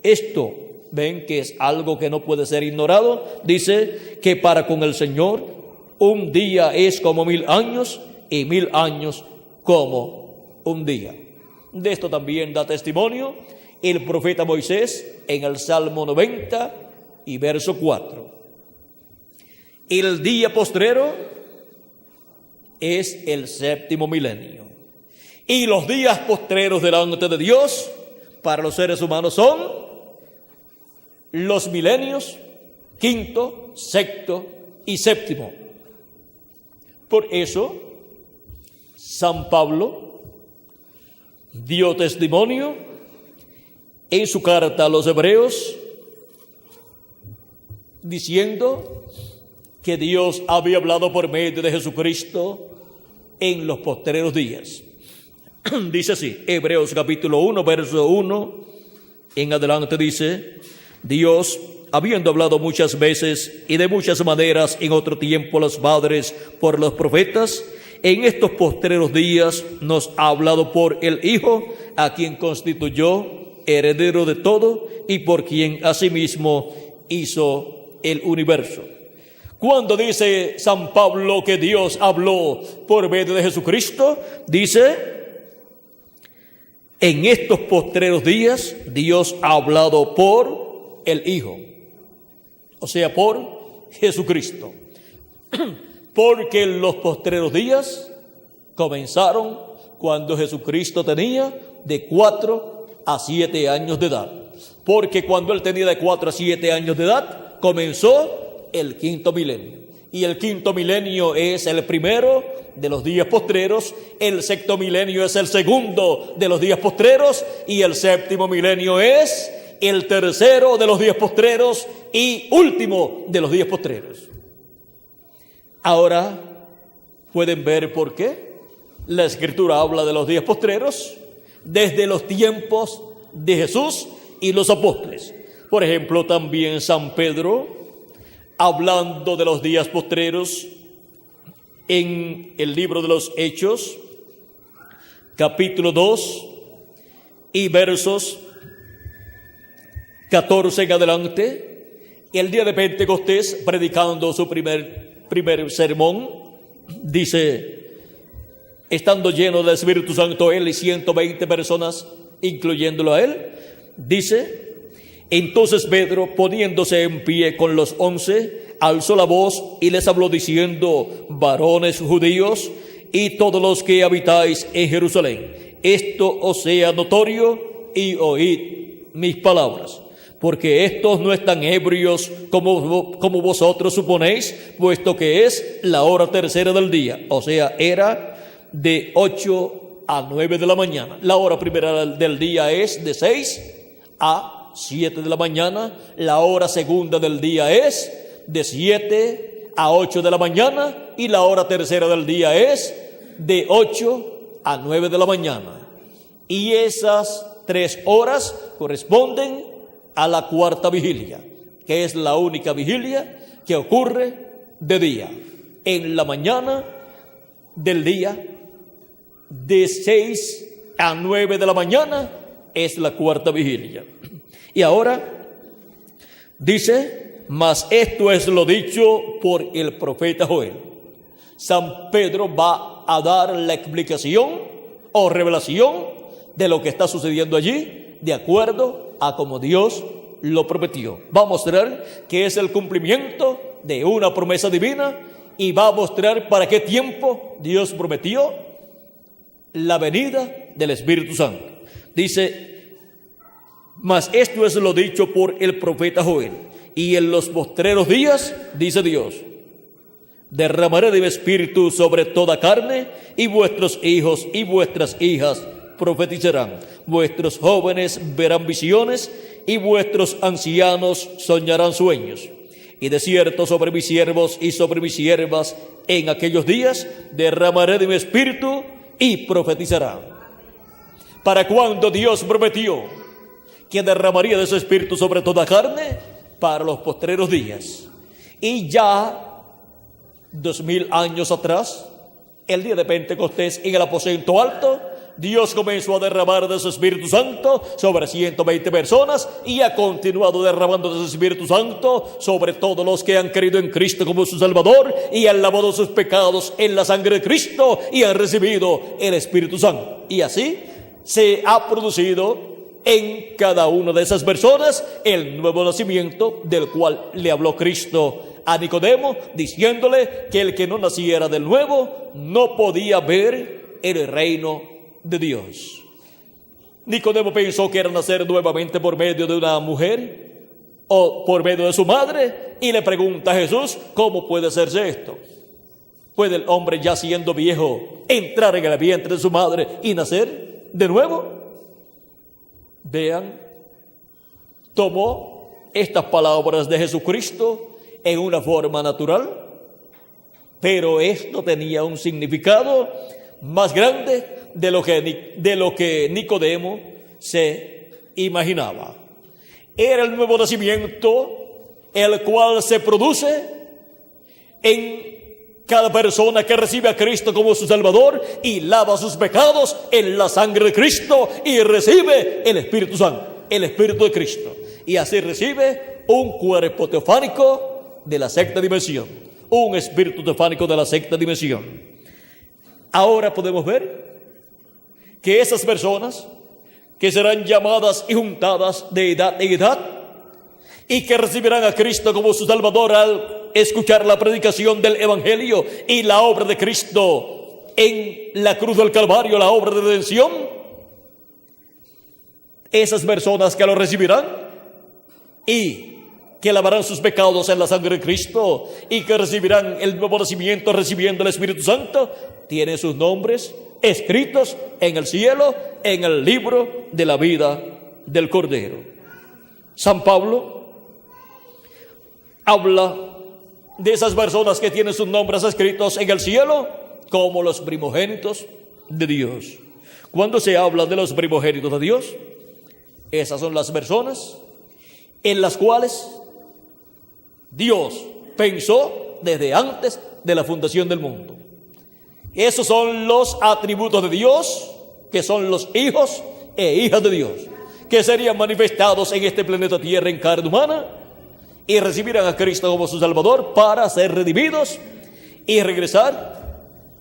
esto. Ven que es algo que no puede ser ignorado. Dice que para con el Señor un día es como 1000 años y 1000 años como un día. De esto también da testimonio el profeta Moisés en el Salmo 90 y verso 4. El día postrero es el séptimo milenio. Y los días postreros delante de Dios para los seres humanos son los milenios quinto, sexto y séptimo. Por eso, San Pablo dio testimonio en su carta a los Hebreos, diciendo que Dios había hablado por medio de Jesucristo en los postreros días. Dice así, Hebreos capítulo 1, verso 1 en adelante dice: Dios, habiendo hablado muchas veces y de muchas maneras en otro tiempo a los padres por los profetas, en estos postreros días nos ha hablado por el Hijo, a quien constituyó heredero de todo y por quien asimismo hizo el universo. Cuando dice San Pablo que Dios habló por medio de Jesucristo, dice: en estos postreros días Dios ha hablado por el Hijo, o sea, por Jesucristo. Porque en los postreros días Comenzaron cuando Jesucristo tenía de 4 a 7 años de edad. Porque cuando él tenía de 4 a 7 años de edad, comenzó el quinto milenio. Y el quinto milenio es el primero de los días postreros, el sexto milenio es el segundo de los días postreros, y el séptimo milenio es el tercero de los días postreros y último de los días postreros. Ahora pueden ver por qué la Escritura habla de los días postreros desde los tiempos de Jesús y los apóstoles. Por ejemplo, también San Pedro, hablando de los días postreros, en el libro de los Hechos, capítulo 2 y versos 14 en adelante, el día de Pentecostés, predicando su primer sermón, dice: estando lleno del Espíritu Santo él y 120 personas, incluyéndolo a él, dice: entonces Pedro, poniéndose en pie con los 11, alzó la voz y les habló diciendo: varones judíos y todos los que habitáis en Jerusalén, esto os sea notorio y oíd mis palabras. Porque estos no están ebrios como vosotros suponéis, puesto que es la hora tercera del día, o sea, era de 8 a 9 de la mañana. La hora primera del día es de 6 a 7 de la mañana. La hora segunda del día es de 7 a 8 de la mañana. Y la hora tercera del día es de 8 a 9 de la mañana. Y esas 3 horas corresponden a la cuarta vigilia, que es la única vigilia que ocurre de día. En la mañana del día, de 6 a 9 de la mañana, es la cuarta vigilia. Y ahora dice: mas esto es lo dicho por el profeta Joel. San Pedro va a dar la explicación o revelación de lo que está sucediendo allí, de acuerdo a como Dios lo prometió. Va a mostrar que es el cumplimiento de una promesa divina, y va a mostrar para qué tiempo Dios prometió la venida del Espíritu Santo. Dice: mas esto es lo dicho por el profeta Joel, y en los postreros días, dice Dios, derramaré de mi espíritu sobre toda carne, y vuestros hijos y vuestras hijas profetizarán, vuestros jóvenes verán visiones, y vuestros ancianos soñarán sueños. Y de cierto sobre mis siervos y sobre mis siervas en aquellos días derramaré de mi espíritu y profetizarán. ¿Para cuándo Dios prometió que derramaría de su espíritu sobre toda carne? Para los postreros días. Y ya 2000 años atrás, el día de Pentecostés, en el aposento alto, Dios comenzó a derramar de su Espíritu Santo sobre 120 personas, y ha continuado derramando de su Espíritu Santo sobre todos los que han creído en Cristo como su Salvador, y han lavado sus pecados en la sangre de Cristo, y han recibido el Espíritu Santo. Y así se ha producido en cada una de esas personas el nuevo nacimiento, del cual le habló Cristo a Nicodemo, diciéndole que el que no naciera de nuevo no podía ver el reino de Dios. Nicodemo pensó que era nacer nuevamente por medio de una mujer o por medio de su madre, y le pregunta a Jesús: ¿cómo puede hacerse esto? ¿Puede el hombre, ya siendo viejo, entrar en el vientre de su madre y nacer de nuevo? Vean, tomó estas palabras de Jesucristo en una forma natural, pero esto tenía un significado más grande de lo que Nicodemo se imaginaba. Era el nuevo nacimiento, el cual se produce en cada persona que recibe a Cristo como su Salvador y lava sus pecados en la sangre de Cristo y recibe el Espíritu Santo, el Espíritu de Cristo. Y así recibe un cuerpo teofánico de la sexta dimensión, un espíritu teofánico de la sexta dimensión. Ahora podemos ver que esas personas que serán llamadas y juntadas de edad en edad, y que recibirán a Cristo como su Salvador al escuchar la predicación del Evangelio y la obra de Cristo en la cruz del Calvario la obra de redención, esas personas que lo recibirán y que lavarán sus pecados en la sangre de Cristo y que recibirán el nuevo nacimiento recibiendo el Espíritu Santo, tienen sus nombres escritos en el cielo, en el libro de la vida del Cordero. San Pablo habla de esas personas que tienen sus nombres escritos en el cielo como los primogénitos de Dios. Cuando se habla de los primogénitos de Dios, esas son las personas en las cuales Dios pensó desde antes de la fundación del mundo. Esos son los atributos de Dios, que son los hijos e hijas de Dios, que serían manifestados en este planeta Tierra en carne humana y recibirán a Cristo como su Salvador para ser redimidos y regresar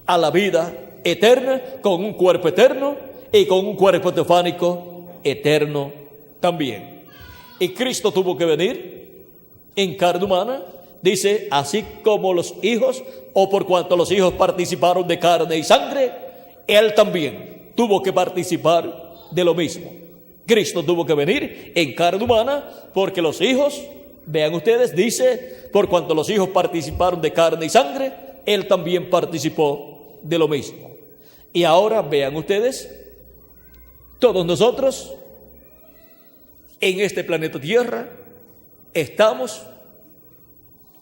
a la vida eterna con un cuerpo eterno y con un cuerpo teofánico eterno también. Y Cristo tuvo que venir en carne humana, dice, así como los hijos, o por cuanto los hijos participaron de carne y sangre, Él también tuvo que participar de lo mismo. Cristo tuvo que venir en carne humana porque los hijos, vean ustedes, dice, por cuanto los hijos participaron de carne y sangre, Él también participó de lo mismo. Y ahora vean ustedes, todos nosotros en este planeta Tierra estamos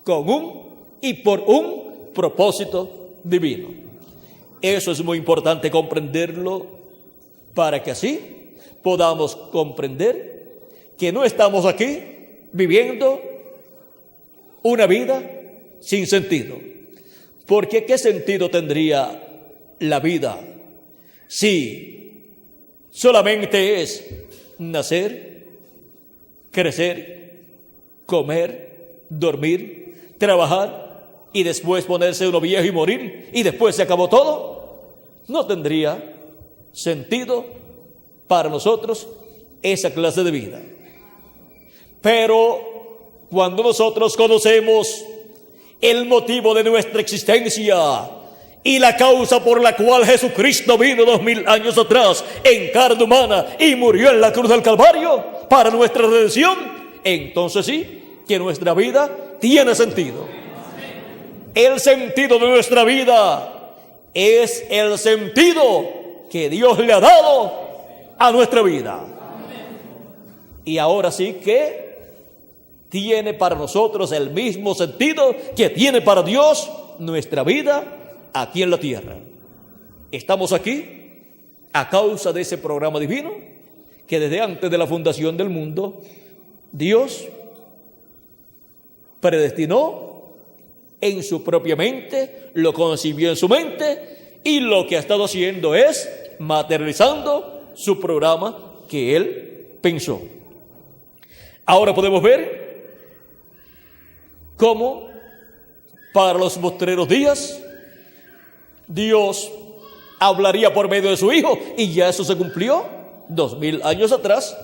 con un y por un propósito divino. Eso es muy importante comprenderlo para que así podamos comprender que no estamos aquí viviendo una vida sin sentido. Porque ¿qué sentido tendría la vida si solamente es nacer, crecer, comer, dormir, trabajar y después ponerse uno viejo y morir y después se acabó todo? No tendría sentido para nosotros esa clase de vida. Pero cuando nosotros conocemos el motivo de nuestra existencia y la causa por la cual Jesucristo vino 2000 años atrás en carne humana y murió en la cruz del Calvario para nuestra redención, entonces sí que nuestra vida tiene sentido. El sentido de nuestra vida es el sentido que Dios le ha dado a nuestra vida. Y ahora sí que tiene para nosotros el mismo sentido que tiene para Dios nuestra vida aquí en la tierra. Estamos aquí a causa de ese programa divino que desde antes de la fundación del mundo Dios predestinó en su propia mente, lo concibió en su mente y lo que ha estado haciendo es materializando su programa que Él pensó. Ahora podemos ver cómo para los postreros días Dios hablaría por medio de su Hijo, y ya eso se cumplió 2000 años atrás,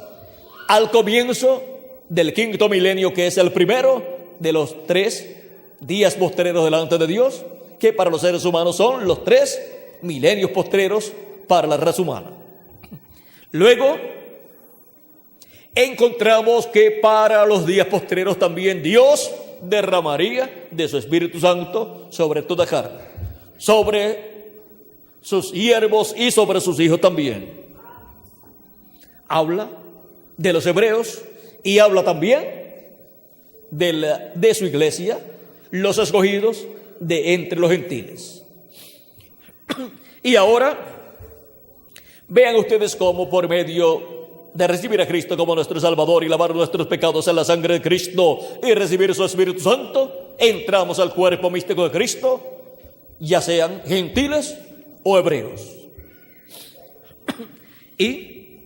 al comienzo del quinto milenio, que es el primero de los 3 días postreros delante de Dios, que para los seres humanos son los 3 milenios postreros para la raza humana. Luego encontramos que para los días postreros también Dios derramaría de su Espíritu Santo sobre toda carne, sobre sus siervos y sobre sus hijos también. Habla de los hebreos y habla también de su iglesia, los escogidos de entre los gentiles. Y ahora vean ustedes cómo por medio de recibir a Cristo como nuestro Salvador y lavar nuestros pecados en la sangre de Cristo y recibir su Espíritu Santo, entramos al cuerpo místico de Cristo, ya sean gentiles o hebreos. Y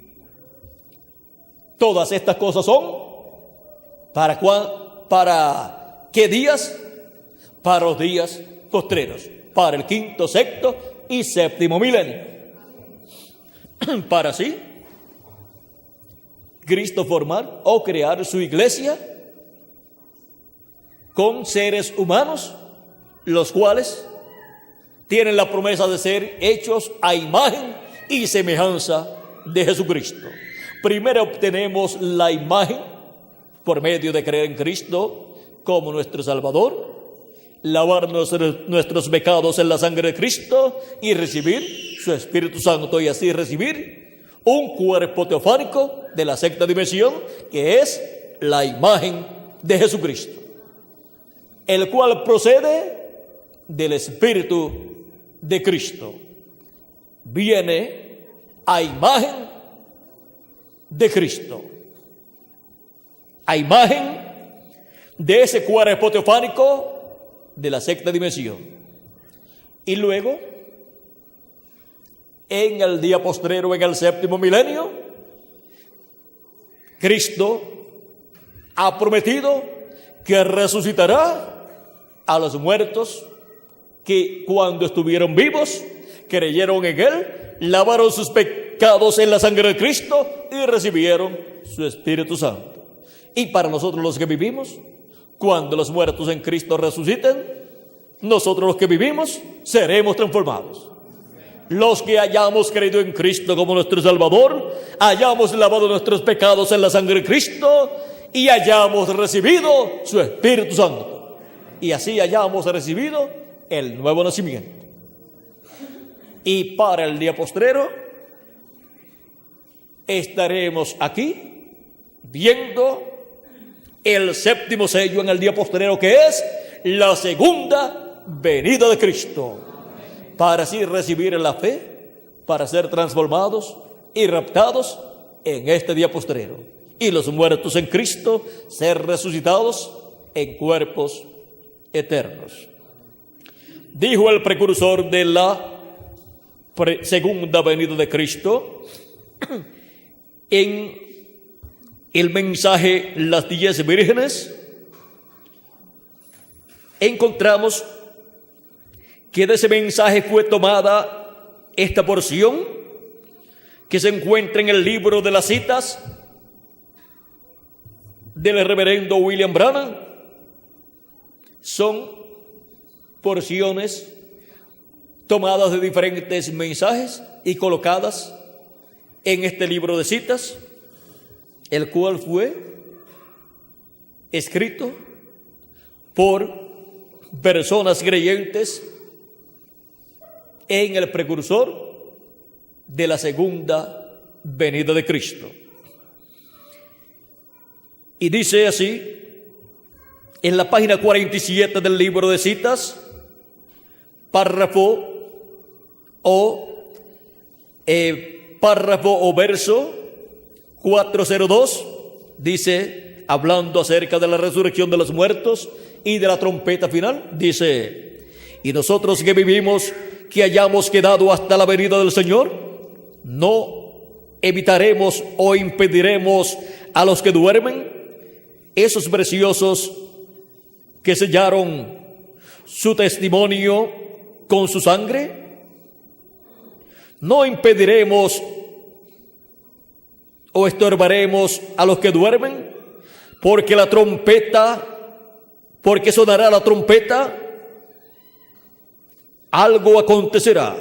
todas estas cosas son ¿para qué días? Para los días postreros, para el quinto, sexto y séptimo milenio. Para así Cristo formar o crear su iglesia con seres humanos, los cuales tienen la promesa de ser hechos a imagen y semejanza de Jesucristo. Primero obtenemos la imagen por medio de creer en Cristo como nuestro Salvador, lavar nuestros pecados en la sangre de Cristo y recibir su Espíritu Santo, y así recibir un cuerpo teofánico de la sexta dimensión, que es la imagen de Jesucristo, el cual procede del Espíritu de Cristo. Viene a imagen de Cristo, a imagen de ese cuerpo teofánico de la sexta dimensión. Y luego, en el día postrero, en el séptimo milenio, Cristo ha prometido que resucitará a los muertos que cuando estuvieron vivos creyeron en Él, lavaron sus pecados en la sangre de Cristo y recibieron su Espíritu Santo. Y para nosotros los que vivimos, cuando los muertos en Cristo resuciten, nosotros los que vivimos seremos transformados. Los que hayamos creído en Cristo como nuestro Salvador, hayamos lavado nuestros pecados en la sangre de Cristo y hayamos recibido su Espíritu Santo. Y así hayamos recibido el nuevo nacimiento. Y para el día postrero estaremos aquí viendo el séptimo sello en el día postrero, que es la segunda venida de Cristo, para así recibir la fe, para ser transformados y raptados en este día postrero, y los muertos en Cristo ser resucitados en cuerpos eternos. Dijo el precursor de la segunda venida de Cristo en el mensaje Las 10 Vírgenes, encontramos que de ese mensaje fue tomada esta porción que se encuentra en el libro de las citas del reverendo William Branham. Son porciones tomadas de diferentes mensajes y colocadas en este libro de citas, el cual fue escrito por personas creyentes en el precursor de la segunda venida de Cristo. Y dice así, en la página 47 del libro de citas, párrafo o verso 402, dice, hablando acerca de la resurrección de los muertos y de la trompeta final, dice: y nosotros que vivimos, que hayamos quedado hasta la venida del Señor, no evitaremos o impediremos a los que duermen, esos preciosos que sellaron su testimonio con su sangre. No impediremos o estorbaremos a los que duermen, porque sonará la trompeta, algo acontecerá.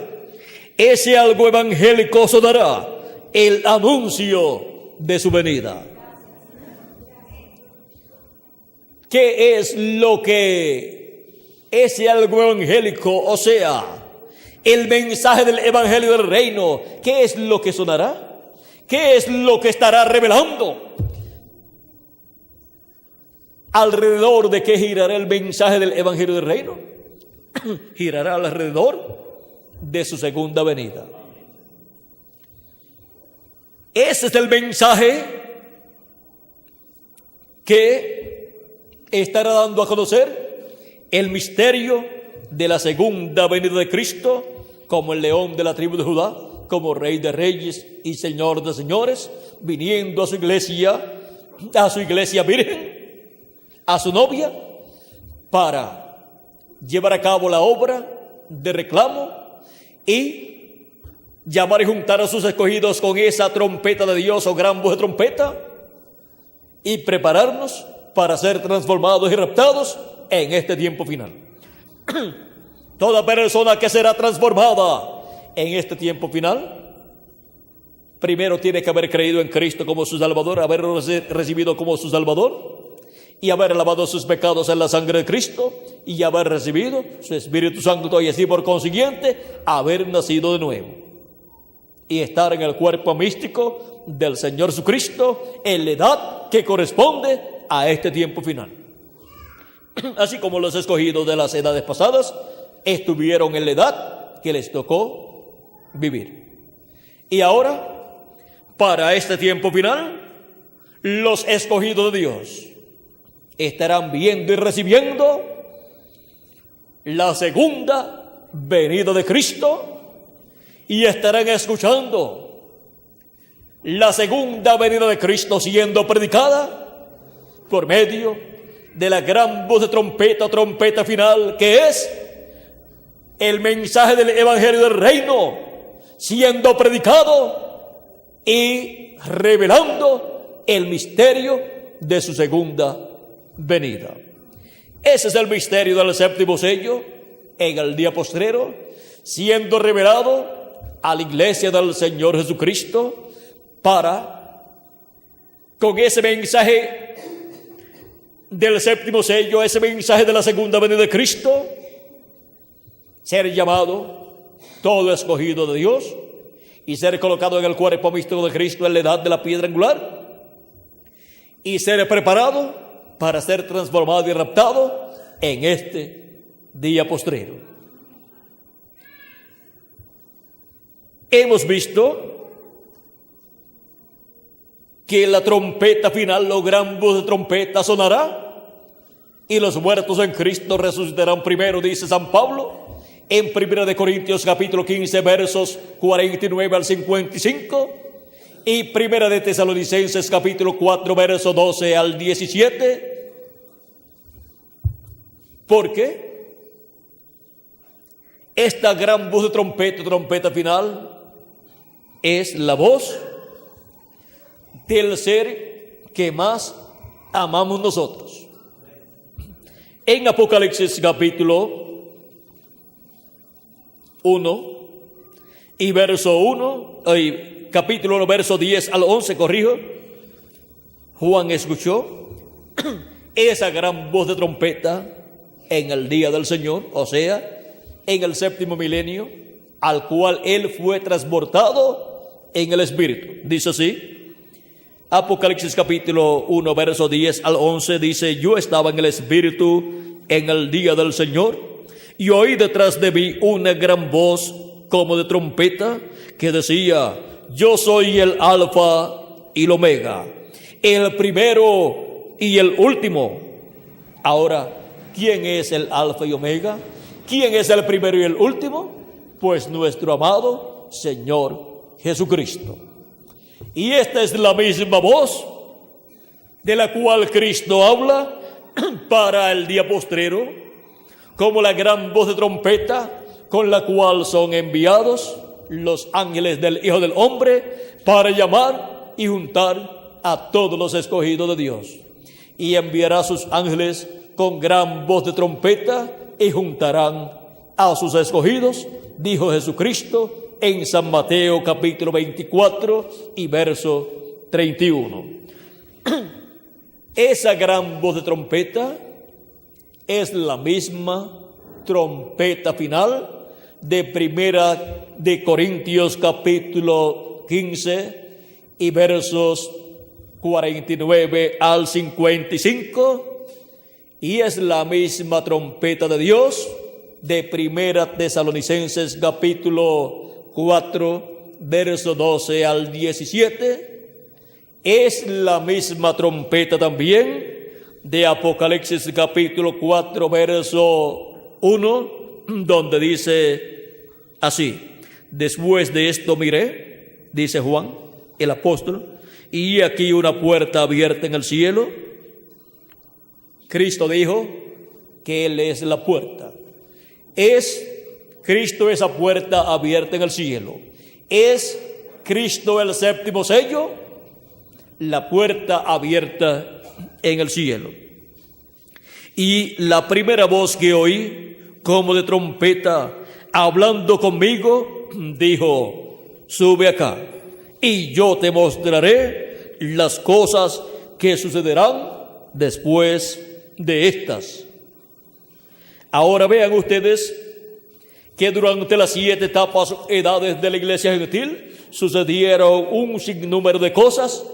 Ese algo evangélico sonará, el anuncio de su venida. ¿Qué es lo que ese algo evangélico, o sea, el mensaje del evangelio del reino, qué es lo que sonará? ¿Qué es lo que estará revelando? ¿Alrededor de qué girará el mensaje del evangelio del reino? Girará alrededor de su segunda venida. Ese es el mensaje que estará dando a conocer el misterio de la segunda venida de Cristo, como el león de la tribu de Judá, como Rey de Reyes y Señor de Señores, viniendo a su iglesia virgen, a su novia, para llevar a cabo la obra de reclamo y llamar y juntar a sus escogidos con esa trompeta de Dios o gran voz de trompeta, y prepararnos para ser transformados y raptados en este tiempo final. Toda persona que será transformada en este tiempo final, primero tiene que haber creído en Cristo como su Salvador, haberlo recibido como su Salvador y haber lavado sus pecados en la sangre de Cristo y haber recibido su Espíritu Santo y así por consiguiente haber nacido de nuevo y estar en el cuerpo místico del Señor Jesucristo en la edad que corresponde a este tiempo final. Así como los escogidos de las edades pasadas estuvieron en la edad que les tocó vivir. Y ahora, para este tiempo final, los escogidos de Dios estarán viendo y recibiendo la segunda venida de Cristo y estarán escuchando la segunda venida de Cristo siendo predicada por medio de la gran voz de trompeta final, que es el mensaje del Evangelio del Reino siendo predicado y revelando el misterio de su segunda venida. Ese es el misterio del séptimo sello en el día postrero, siendo revelado a la iglesia del Señor Jesucristo para, con ese mensaje del séptimo sello, ese mensaje de la segunda venida de Cristo, ser llamado todo escogido de Dios y ser colocado en el cuerpo místico de Cristo en la edad de la piedra angular y ser preparado para ser transformado y raptado en este día postrero. Hemos visto que la trompeta final, la gran voz de trompeta sonará y los muertos en Cristo resucitarán primero, dice San Pablo en 1 Corintios capítulo 15 versos 49 al 55 y 1 Tesalonicenses capítulo 4 verso 12 al 17. Porque esta gran voz de trompeta final, es la voz del ser que más amamos nosotros. En Apocalipsis capítulo 1 y verso 1, capítulo 1, verso 10 al 11, corrijo, Juan escuchó esa gran voz de trompeta en el día del Señor, o sea, en el séptimo milenio, al cual él fue transportado en el Espíritu. Dice así, Apocalipsis capítulo 1, verso 10 al 11, dice: yo estaba en el Espíritu en el día del Señor, y oí detrás de mí una gran voz como de trompeta que decía: yo soy el Alfa y el Omega, el primero y el último. Ahora, ¿quién es el Alfa y Omega? ¿Quién es el primero y el último? Pues nuestro amado Señor Jesucristo. Y esta es la misma voz de la cual Cristo habla para el día postrero, como la gran voz de trompeta con la cual son enviados los ángeles del Hijo del Hombre para llamar y juntar a todos los escogidos de Dios. Y enviará a sus ángeles con gran voz de trompeta y juntarán a sus escogidos, dijo Jesucristo en San Mateo capítulo 24 y verso 31. Esa gran voz de trompeta es la misma trompeta final de 1 Corintios capítulo 15 y versos 49 al 55, y es la misma trompeta de Dios de 1 Tesalonicenses capítulo 4 verso 12 al 17, es la misma trompeta también de Apocalipsis capítulo 4 verso 1, donde dice así: después de esto miré, dice Juan el apóstol, y aquí una puerta abierta en el cielo. Cristo dijo que Él es la puerta. ¿Es Cristo esa puerta abierta en el cielo? ¿Es Cristo el séptimo sello? La puerta abierta en el cielo. Y la primera voz que oí como de trompeta, hablando conmigo, dijo: sube acá, y yo te mostraré las cosas que sucederán después de estas. Ahora vean ustedes que durante las 7 etapas o edades de la iglesia gentil sucedieron un sinnúmero de cosas,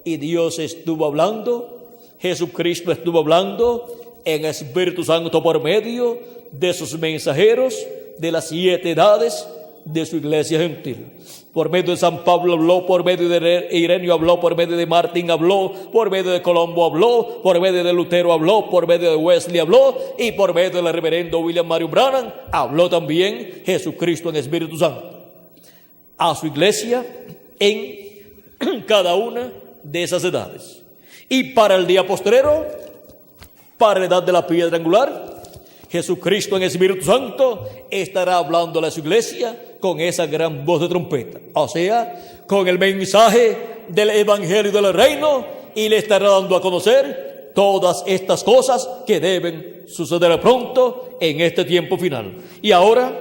y Dios estuvo hablando, Jesucristo estuvo hablando en Espíritu Santo por medio de sus mensajeros de las 7 edades de su iglesia gentil. Por medio de San Pablo habló, por medio de Ireneo habló, por medio de Martín habló, por medio de Colombo habló, por medio de Lutero habló, por medio de Wesley habló, y por medio del reverendo William Marion Branham habló también Jesucristo en Espíritu Santo a su iglesia en cada una de esas edades. Y para el día postrero, para la edad de la piedra angular, Jesucristo en Espíritu Santo estará hablando a su iglesia con esa gran voz de trompeta, o sea, con el mensaje del Evangelio del Reino, y le estará dando a conocer todas estas cosas que deben suceder pronto en este tiempo final. Y ahora,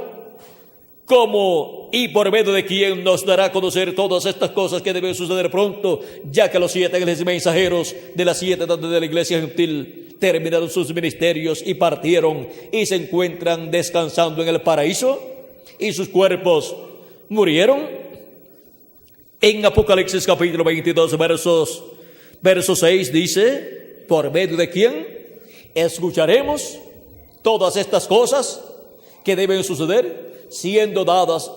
¿cómo y por medio de quién nos dará a conocer todas estas cosas que deben suceder pronto, ya que los 7 ángeles mensajeros de las 7 edades de la iglesia gentil terminaron sus ministerios y partieron y se encuentran descansando en el paraíso y sus cuerpos murieron? En Apocalipsis capítulo 22 verso 6 dice: por medio de quién escucharemos todas estas cosas que deben suceder, siendo dadas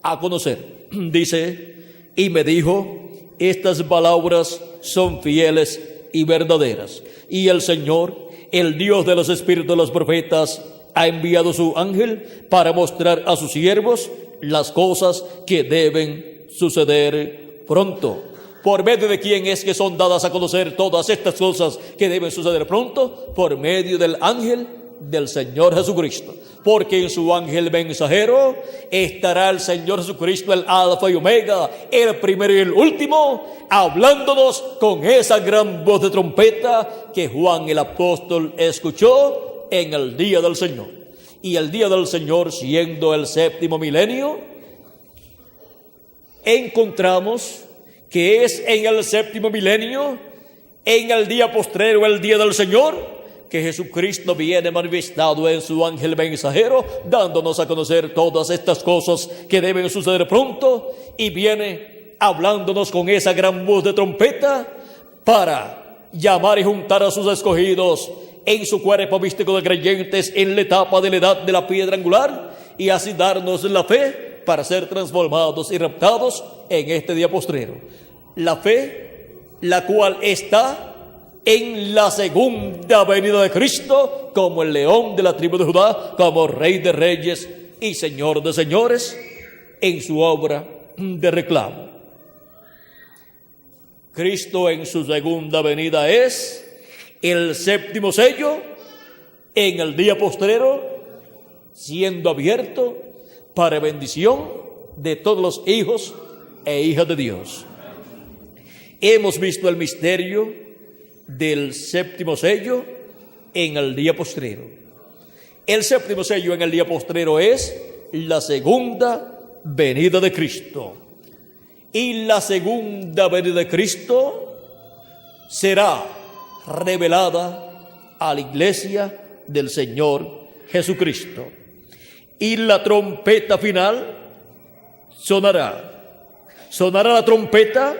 a conocer. Dice: y me dijo: estas palabras son fieles y verdaderas, y el Señor, el Dios de los espíritus de los profetas, ha enviado su ángel para mostrar a sus siervos las cosas que deben suceder pronto. ¿Por medio de quién es que son dadas a conocer todas estas cosas que deben suceder pronto? Por medio del ángel del Señor Jesucristo, porque en su ángel mensajero estará el Señor Jesucristo, el Alfa y Omega, el primero y el último, hablándonos con esa gran voz de trompeta que Juan el apóstol escuchó en el día del Señor. Y el día del Señor, siendo el 7º milenio, encontramos que es en el 7º milenio, en el día postrero, el día del Señor, que Jesucristo viene manifestado en su ángel mensajero, dándonos a conocer todas estas cosas que deben suceder pronto, y viene hablándonos con esa gran voz de trompeta para llamar y juntar a sus escogidos en su cuerpo místico de creyentes en la etapa de la edad de la piedra angular, y así darnos la fe para ser transformados y raptados en este día postrero. La fe, la cual está en la segunda venida de Cristo, como el león de la tribu de Judá, como Rey de reyes y Señor de señores, en su obra de reclamo. Cristo en su segunda venida es el 7º sello en el día postrero, siendo abierto para bendición de todos los hijos e hijas de Dios. Hemos visto el misterio del 7º sello en el día postrero. El 7º sello en el día postrero es la segunda venida de Cristo. Y la segunda venida de Cristo será revelada a la iglesia del Señor Jesucristo. Y la trompeta final sonará. Sonará la trompeta,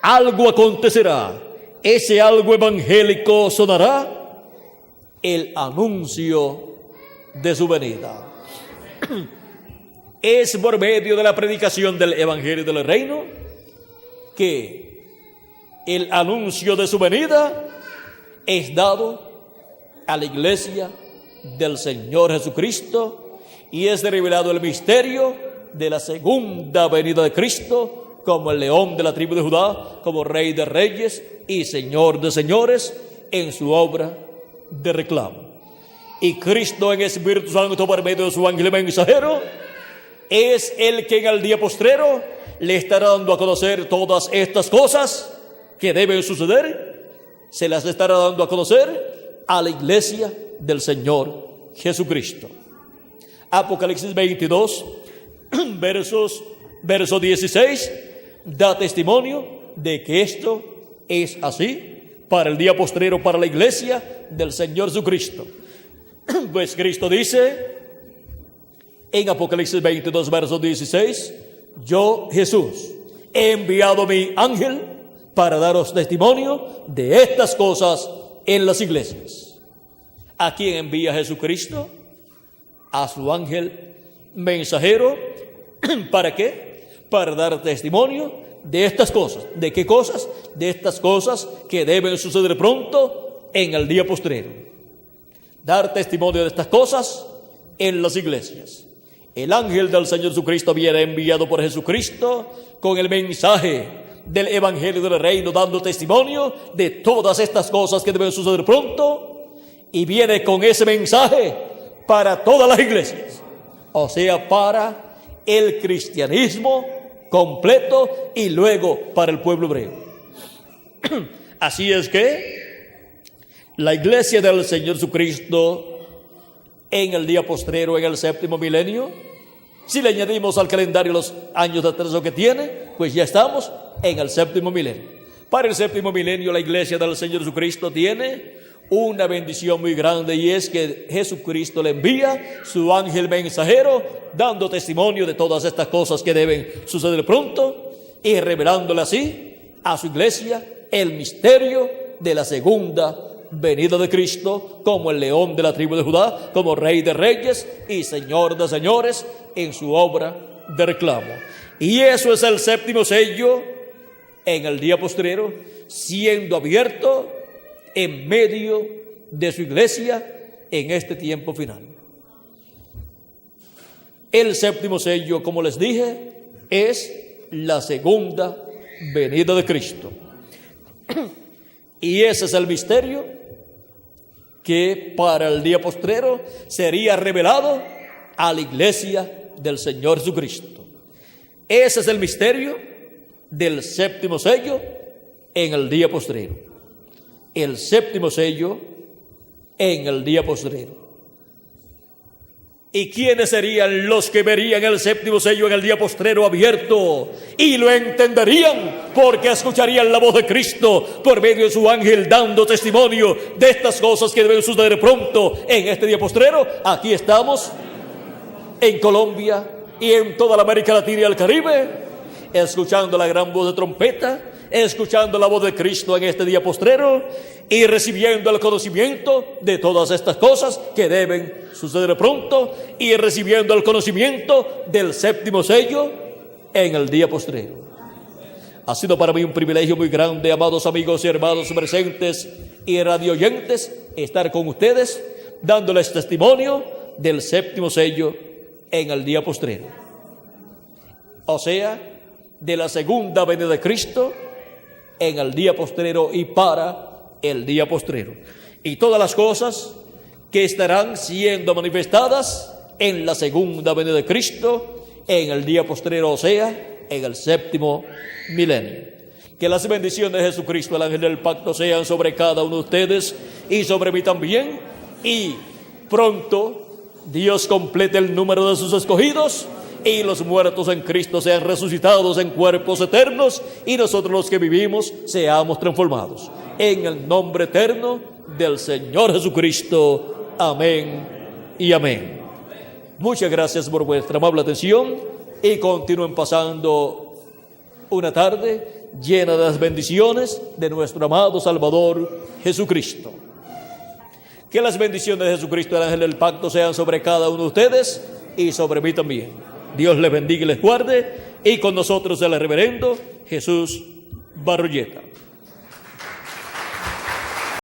algo acontecerá. Ese algo evangélico sonará, el anuncio de su venida. Es por medio de la predicación del Evangelio del Reino que el anuncio de su venida es dado a la iglesia del Señor Jesucristo, y es revelado el misterio de la segunda venida de Cristo, como el león de la tribu de Judá, como Rey de reyes y Señor de señores, en su obra de reclamo. Y Cristo en Espíritu Santo, por medio de su ángel mensajero, es el que en el día postrero le estará dando a conocer todas estas cosas que deben suceder. Se las estará dando a conocer a la iglesia del Señor Jesucristo. Apocalipsis 22, verso 16, da testimonio de que esto es así para el día postrero, para la iglesia del Señor Jesucristo. Pues Cristo dice en Apocalipsis 22, verso 16, yo, Jesús, he enviado mi ángel para daros testimonio de estas cosas en las iglesias. ¿A quién envía Jesucristo? A su ángel mensajero. ¿Para qué? Para dar testimonio de estas cosas. ¿De qué cosas? De estas cosas que deben suceder pronto en el día postrero. Dar testimonio de estas cosas en las iglesias. El ángel del Señor Jesucristo viene enviado por Jesucristo con el mensaje del evangelio del reino, dando testimonio de todas estas cosas que deben suceder pronto, y viene con ese mensaje para todas las iglesias, o sea, para el cristianismo completo y luego para el pueblo hebreo. Así es que la iglesia del Señor Jesucristo en el día postrero, en el séptimo milenio, si le añadimos al calendario los años de atraso que tiene, pues ya estamos en el séptimo milenio. Para el séptimo milenio, la iglesia del Señor Jesucristo tiene una bendición muy grande, y es que Jesucristo le envía su ángel mensajero, dando testimonio de todas estas cosas que deben suceder pronto, y revelándole así a su iglesia el misterio de la segunda venida de Cristo, como el león de la tribu de Judá, como rey de reyes y señor de señores, en su obra de reclamo. Y eso es el séptimo sello en el día postrero, siendo abierto en medio de su iglesia en este tiempo final. El séptimo sello, como les dije, es la segunda venida de Cristo. Y ese es el misterio que para el día postrero sería revelado a la iglesia del Señor Jesucristo. Ese es el misterio del séptimo sello en el día postrero. El séptimo sello en el día postrero. ¿Y quiénes serían los que verían el séptimo sello en el día postrero abierto y lo entenderían? Porque escucharían la voz de Cristo por medio de su ángel, dando testimonio de estas cosas que deben suceder pronto en este día postrero. Aquí estamos en Colombia y en toda la América Latina y el Caribe, escuchando la gran voz de trompeta, escuchando la voz de Cristo en este día postrero y recibiendo el conocimiento de todas estas cosas que deben suceder pronto, y recibiendo el conocimiento del séptimo sello en el día postrero. Ha sido para mí un privilegio muy grande, amados amigos y hermanos presentes y radioyentes, estar con ustedes dándoles testimonio del séptimo sello en el día postrero, o sea, de la segunda venida de Cristo en el día postrero y para el día postrero, y todas las cosas que estarán siendo manifestadas en la segunda venida de Cristo en el día postrero, o sea, en el séptimo milenio. Que las bendiciones de Jesucristo, el ángel del pacto, sean sobre cada uno de ustedes y sobre mí también, y pronto Dios complete el número de sus escogidos y los muertos en Cristo sean resucitados en cuerpos eternos, y nosotros los que vivimos seamos transformados. En el nombre eterno del Señor Jesucristo. Amén y amén. Muchas gracias por vuestra amable atención, y continúen pasando una tarde llena de las bendiciones de nuestro amado Salvador Jesucristo. Que las bendiciones de Jesucristo, el ángel del pacto, sean sobre cada uno de ustedes y sobre mí también. Dios les bendiga y les guarde, y con nosotros el reverendo Jesús Barroyeta.